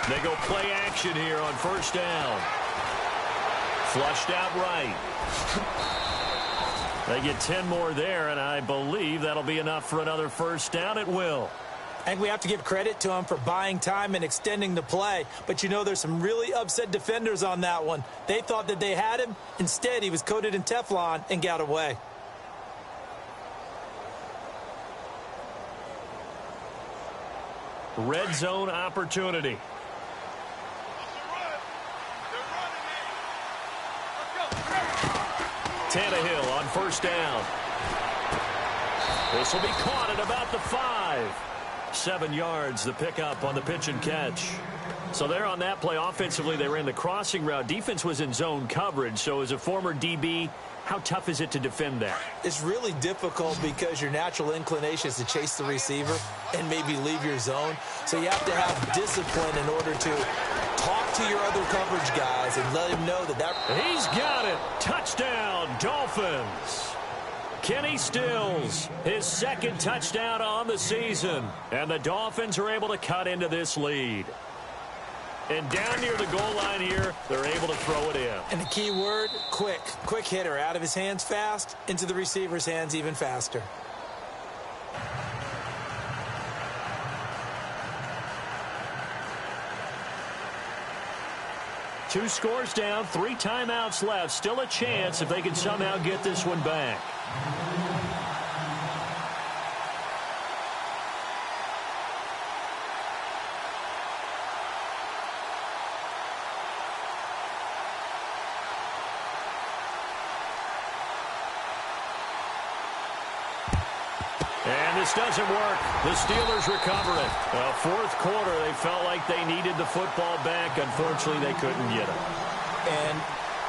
They go play action here on first down. Flushed out right. They get 10 more there, and I believe that'll be enough for another first down. It will. And we have to give credit to him for buying time and extending the play. But, you know, there's some really upset defenders on that one. They thought that they had him. Instead, he was coated in Teflon and got away. Red zone opportunity. Tannehill on first down. This will be caught at about the 5. 7 yards, the pickup on the pitch and catch. So there on that play, offensively, they ran the crossing route. Defense was in zone coverage. So as a former DB, how tough is it to defend that? It's really difficult because your natural inclination is to chase the receiver and maybe leave your zone. So you have to have discipline in order to talk to your other coverage guys and let him know that He's got it. Touchdown, Dolphins. Kenny Stills, his second touchdown on the season. And the Dolphins are able to cut into this lead. And down near the goal line here, they're able to throw it in. And the key word, quick. Quick hitter. Out of his hands fast, into the receiver's hands even faster. Two scores down, 3 timeouts left. Still a chance if they can somehow get this one back. And this doesn't work. The Steelers recover it. Well, fourth quarter, they felt like they needed the football back. Unfortunately, they couldn't get it. And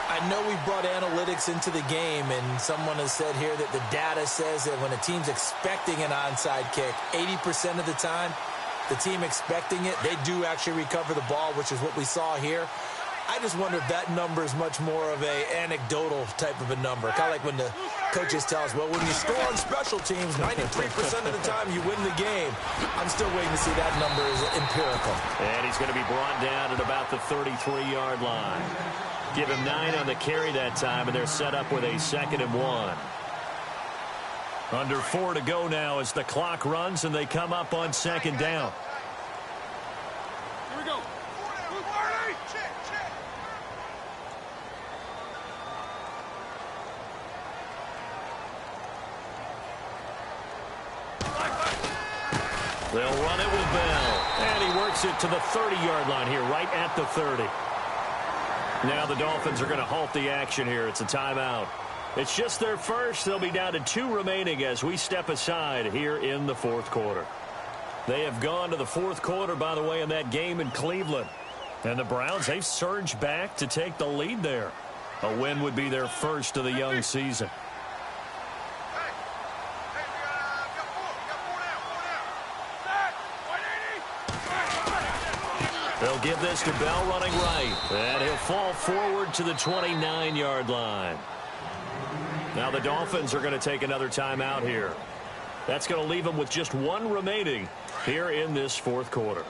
I know we brought analytics into the game, and someone has said here that the data says that when a team's expecting an onside kick, 80% of the time, the team expecting it, they do actually recover the ball, which is what we saw here. I just wonder if that number is much more of a anecdotal type of a number. Kind of like when the coaches tell us, well, when you score on special teams, 93% of the time you win the game. I'm still waiting to see that number is empirical. And he's going to be brought down at about the 33-yard line. Give him 9 on the carry that time, and they're set up with a 2nd and 1. Under 4 to go now as the clock runs, and they come up on 2nd down. Here we go. They'll run it with Bell. And he works it to the 30-yard line here, right at the 30. Now the Dolphins are going to halt the action here. It's a timeout. It's just their first. They'll be down to 2 remaining as we step aside here in the fourth quarter. They have gone to the fourth quarter, by the way, in that game in Cleveland. And the Browns, they've surged back to take the lead there. A win would be their first of the young season. They'll give this to Bell running right. And he'll fall forward to the 29-yard line. Now the Dolphins are going to take another timeout here. That's going to leave them with just 1 remaining here in this fourth quarter.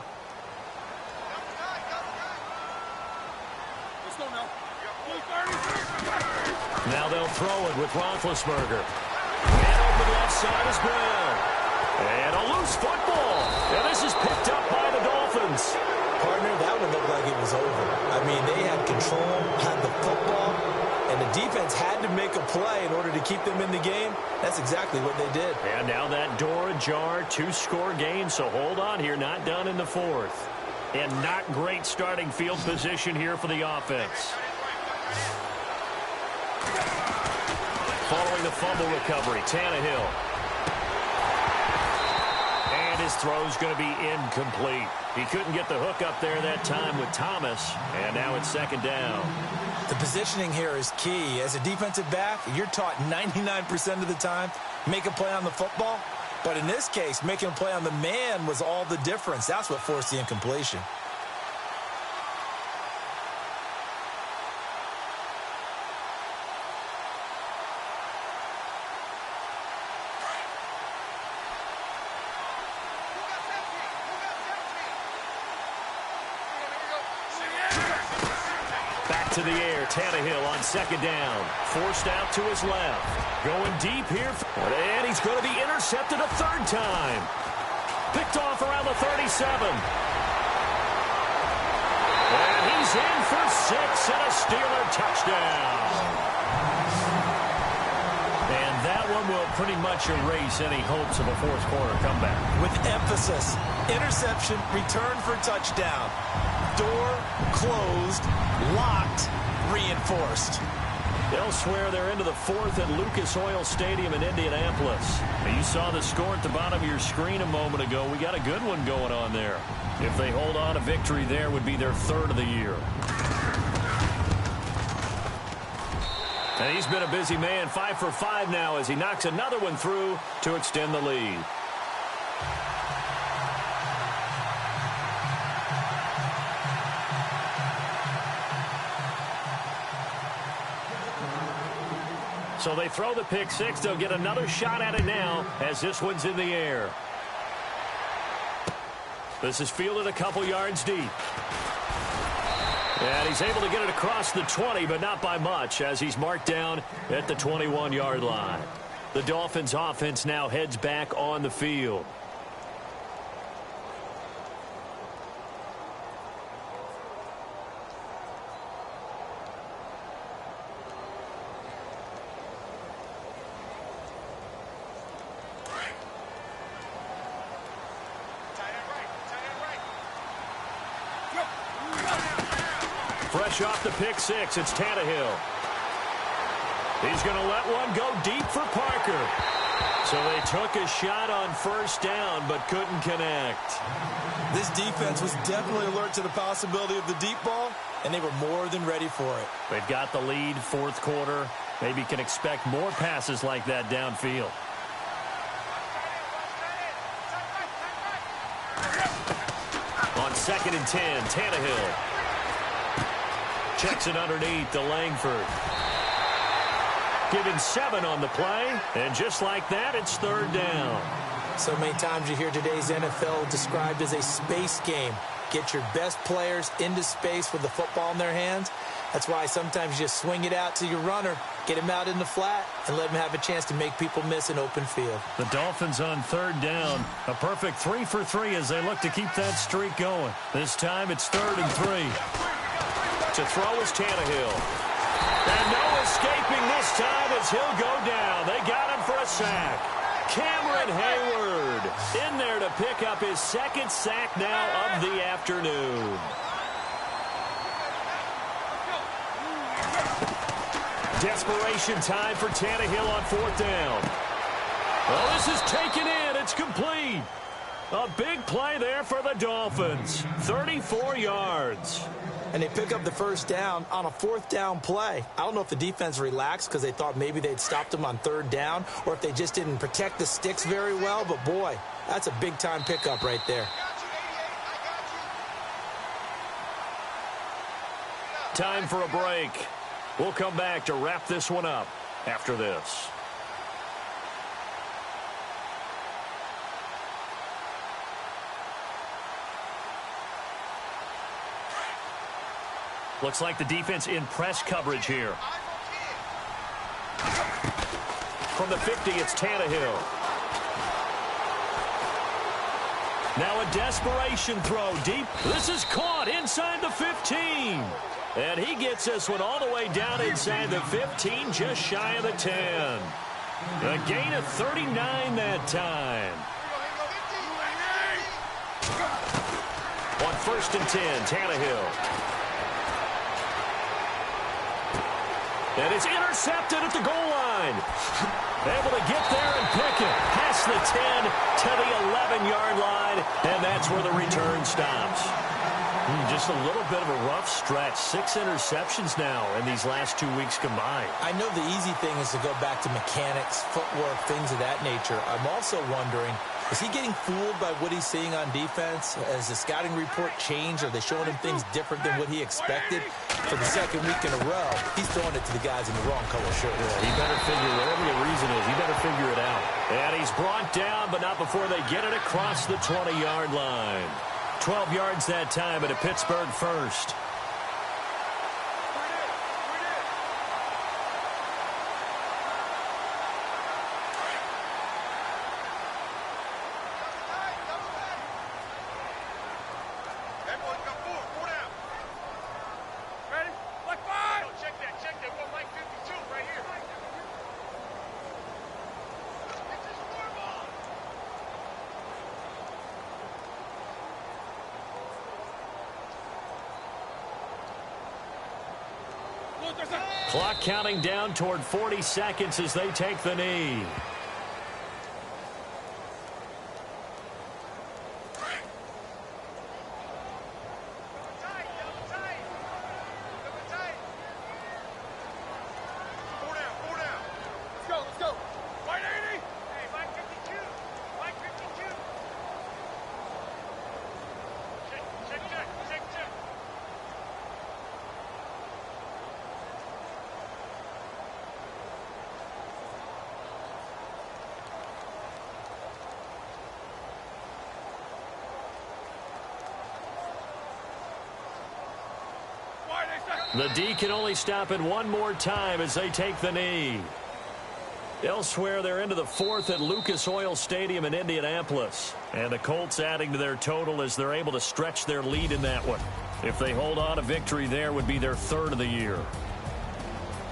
Now they'll throw it with Roethlisberger. And open left side is Bell. And a loose football. And this is picked up by the Dolphins. Partner, that one looked like it was over. I mean, they had control, had the football, and the defense had to make a play in order to keep them in the game. That's exactly what they did. And now that door ajar, 2-score game, so hold on here, not done in the fourth. And not great starting field position here for the offense. Following the fumble recovery, Tannehill. And his throw's going to be incomplete. He couldn't get the hook up there that time with Thomas, and now it's second down. The positioning here is key. As a defensive back, you're taught 99% of the time, make a play on the football. But in this case, making a play on the man was all the difference. That's what forced the incompletion. To the air, Tannehill on second down. Forced out to his left. Going deep here. And he's going to be intercepted a third time. Picked off around the 37. And he's in for 6 and a Steeler touchdown. And that one will pretty much erase any hopes of a fourth quarter comeback. With emphasis, interception, return for touchdown. Door closed, locked, reinforced. Elsewhere, they're into the fourth at Lucas Oil Stadium in Indianapolis. You saw the score at the bottom of your screen a moment ago. We got a good one going on there. If they hold on, a victory there would be their 3rd of the year. And he's been a busy man, 5 for 5 now as he knocks another one through to extend the lead. So they throw the pick 6. They'll get another shot at it now as this one's in the air. This is fielded a couple yards deep. And he's able to get it across the 20, but not by much as he's marked down at the 21-yard line. The Dolphins offense now heads back on the field. Fresh off the pick 6, it's Tannehill. He's going to let one go deep for Parker. So they took a shot on first down, but couldn't connect. This defense was definitely alert to the possibility of the deep ball, and they were more than ready for it. They've got the lead, fourth quarter. Maybe can expect more passes like that downfield. On 2nd and 10, Tannehill. Checks it underneath to Langford. Given 7 on the play, and just like that, it's 3rd down. So many times you hear today's NFL described as a space game. Get your best players into space with the football in their hands. That's why sometimes you just swing it out to your runner, get him out in the flat, and let him have a chance to make people miss an open field. The Dolphins on 3rd down. A perfect 3 for 3 as they look to keep that streak going. This time it's 3rd and 3. To throw is Tannehill. And no escaping this time as he'll go down. They got him for a sack. Cameron Hayward in there to pick up his 2nd sack now of the afternoon. Desperation time for Tannehill on 4th down. Well, this is taken in. It's complete. A big play there for the Dolphins. 34 yards. And they pick up the first down on a 4th down play. I don't know if the defense relaxed because they thought maybe they'd stopped them on 3rd down or if they just didn't protect the sticks very well. But, boy, that's a big-time pickup right there. Time for a break. We'll come back to wrap this one up after this. Looks like the defense in press coverage here. From the 50, it's Tannehill. Now a desperation throw deep. This is caught inside the 15. And he gets this one all the way down inside the 15, just shy of the 10. A gain of 39 that time. On 1st and 10, Tannehill. And it's intercepted at the goal line. Able to get there and pick it. Past the 10 to the 11-yard line. And that's where the return stops. Just a little bit of a rough stretch. 6 interceptions now in these last 2 weeks combined. I know the easy thing is to go back to mechanics, footwork, things of that nature. I'm also wondering, is he getting fooled by what he's seeing on defense? Has the scouting report changed? Are they showing him things different than what he expected? For the 2nd week in a row, he's throwing it to the guys in the wrong color shirts. Yeah, he better figure, whatever the reason is, he better figure it out. And he's brought down, but not before they get it across the 20-yard line. 12 yards that time at a Pittsburgh first. Clock counting down toward 40 seconds as they take the knee. The D can only stop it one more time as they take the knee. Elsewhere, they're into the 4th at Lucas Oil Stadium in Indianapolis. And the Colts adding to their total as they're able to stretch their lead in that one. If they hold on, a victory there would be their 3rd of the year.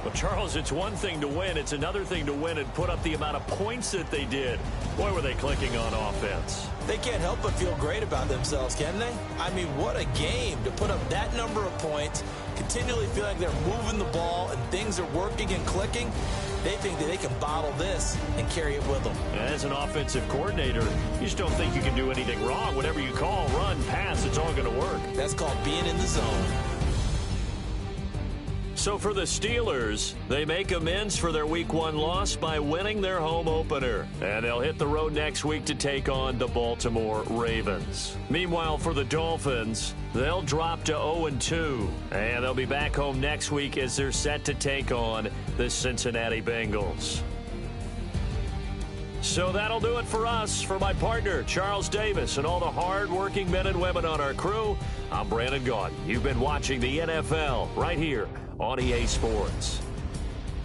But, Charles, it's one thing to win. It's another thing to win and put up the amount of points that they did. Boy, were they clicking on offense. They can't help but feel great about themselves, can they? I mean, what a game to put up that number of points, continually feel like they're moving the ball and things are working and clicking. They think that they can bottle this and carry it with them. As an offensive coordinator, you just don't think you can do anything wrong. Whatever you call, run, pass, it's all going to work. That's called being in the zone. So for the Steelers, they make amends for their Week 1 loss by winning their home opener. And they'll hit the road next week to take on the Baltimore Ravens. Meanwhile, for the Dolphins, they'll drop to 0-2. And they'll be back home next week as they're set to take on the Cincinnati Bengals. So that'll do it for us. For my partner, Charles Davis, and all the hard-working men and women on our crew, I'm Brandon Gaudin. You've been watching the NFL right here on EA Sports.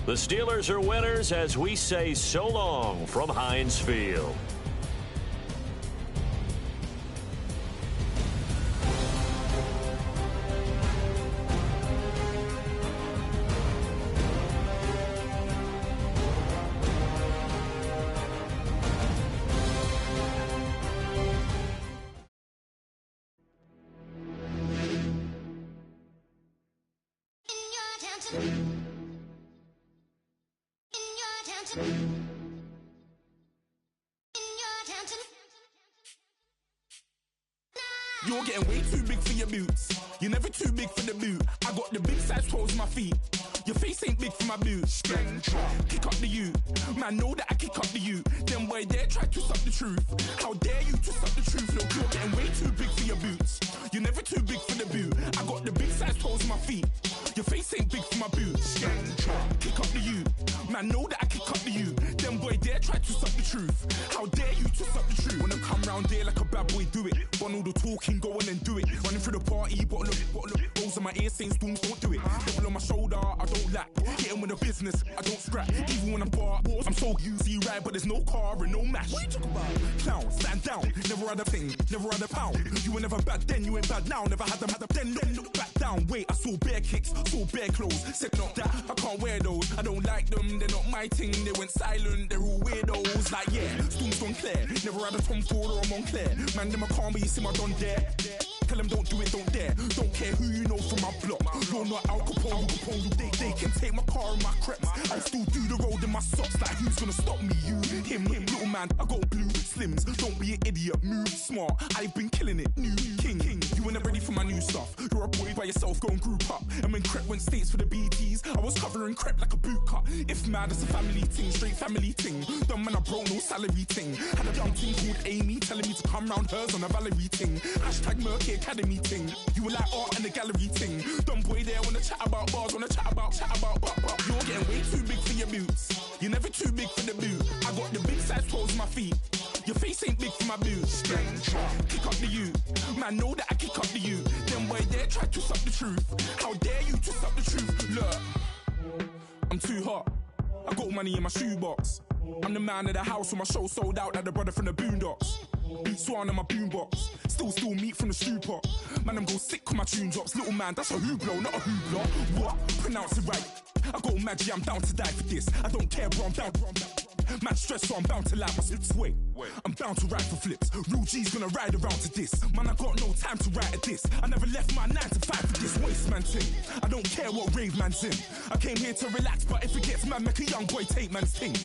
The Steelers are winners as we say so long from Heinz Field. You're getting way too big for your boots. You're never too big for the boot. I got the big size toes on my feet. Your face ain't big for my boots. Kick up the you. Man, know that I kick up the you. Them boy there try to suck the truth. How dare you to suck the truth? Look, you're getting way too big for your boots. You're never too big for the boot. I got the big size toes on my feet. Your face ain't big for my boots. Kick up the you. Man, know that I kick up the you. Them boy there try to suck the truth. How dare you to suck the truth? When I come round there like a bad boy, do it. Want all the talking, go on and do it. Running through the party, bottle up. Rolls on my ear saying storms, don't do it. Devil on my shoulder, I don't lack. Hitting with a business, I don't scrap. Even when I'm bar, I'm so easy right, but there's no car and no match. What you talking about? Clown, stand down. Never had a thing, never had a pound. You were never bad then, you ain't bad now. Never had them, then look back down. Wait, I saw bare kicks, saw bare clothes. Said not that, I can't wear those. I don't like them, they're not my thing. They went silent, they're all weirdos. Like yeah, storms gone clear. Never had a Tom Ford or a Montclair. Man, them I can't be, you see my done there. Tell them don't do it, don't dare. Don't care who you know from my block. You're not Al Capone, they can take my car and my creps. I'll still do the road in my socks. Like who's gonna stop me? You, him, little man. I got blue slims. Don't be an idiot, move smart. I've been killing it, new king. You were never ready for my new stuff. You're a boy by yourself, go and group up. And when Crep went states for the BTs, I was covering Crep like a boot cut. If mad, it's a family ting, straight family ting. Dumb man, I broke no salary ting. Had a young ting called Amy telling me to come round hers on a Valerie ting. Hashtag Murky Academy ting. You were like art and the gallery ting. Dumb boy there wanna chat about bars, wanna chat about. You're getting way too big for your boots. You're never too big for the boot. I got the big size toes on my feet. Your face ain't big for my boots. Kick up the you. Man, know that I kick up the you. Them boy there try to suck the truth. How dare you to suck the truth? Look, I'm too hot. I got money in my shoebox. I'm the man of the house when my show sold out like the brother from the Boondocks. Beat Swan on my boombox. Still meat from the stew pot. Man, I'm go sick when my tune drops. Little man, that's a hooplo, not a hoopla. What? Pronounce it right. I got Maggie, I'm down to die for this. I don't care, bro, I'm down. Man stressed, so I'm bound to lie my slips. Wait, I'm bound to ride for flips. Real G's gonna ride around to this. Man, I got no time to write at this. I never left my 9 to 5 for this waste man thing. I don't care what rave man's in. I came here to relax, but if it gets mad, make a young boy take man's thing.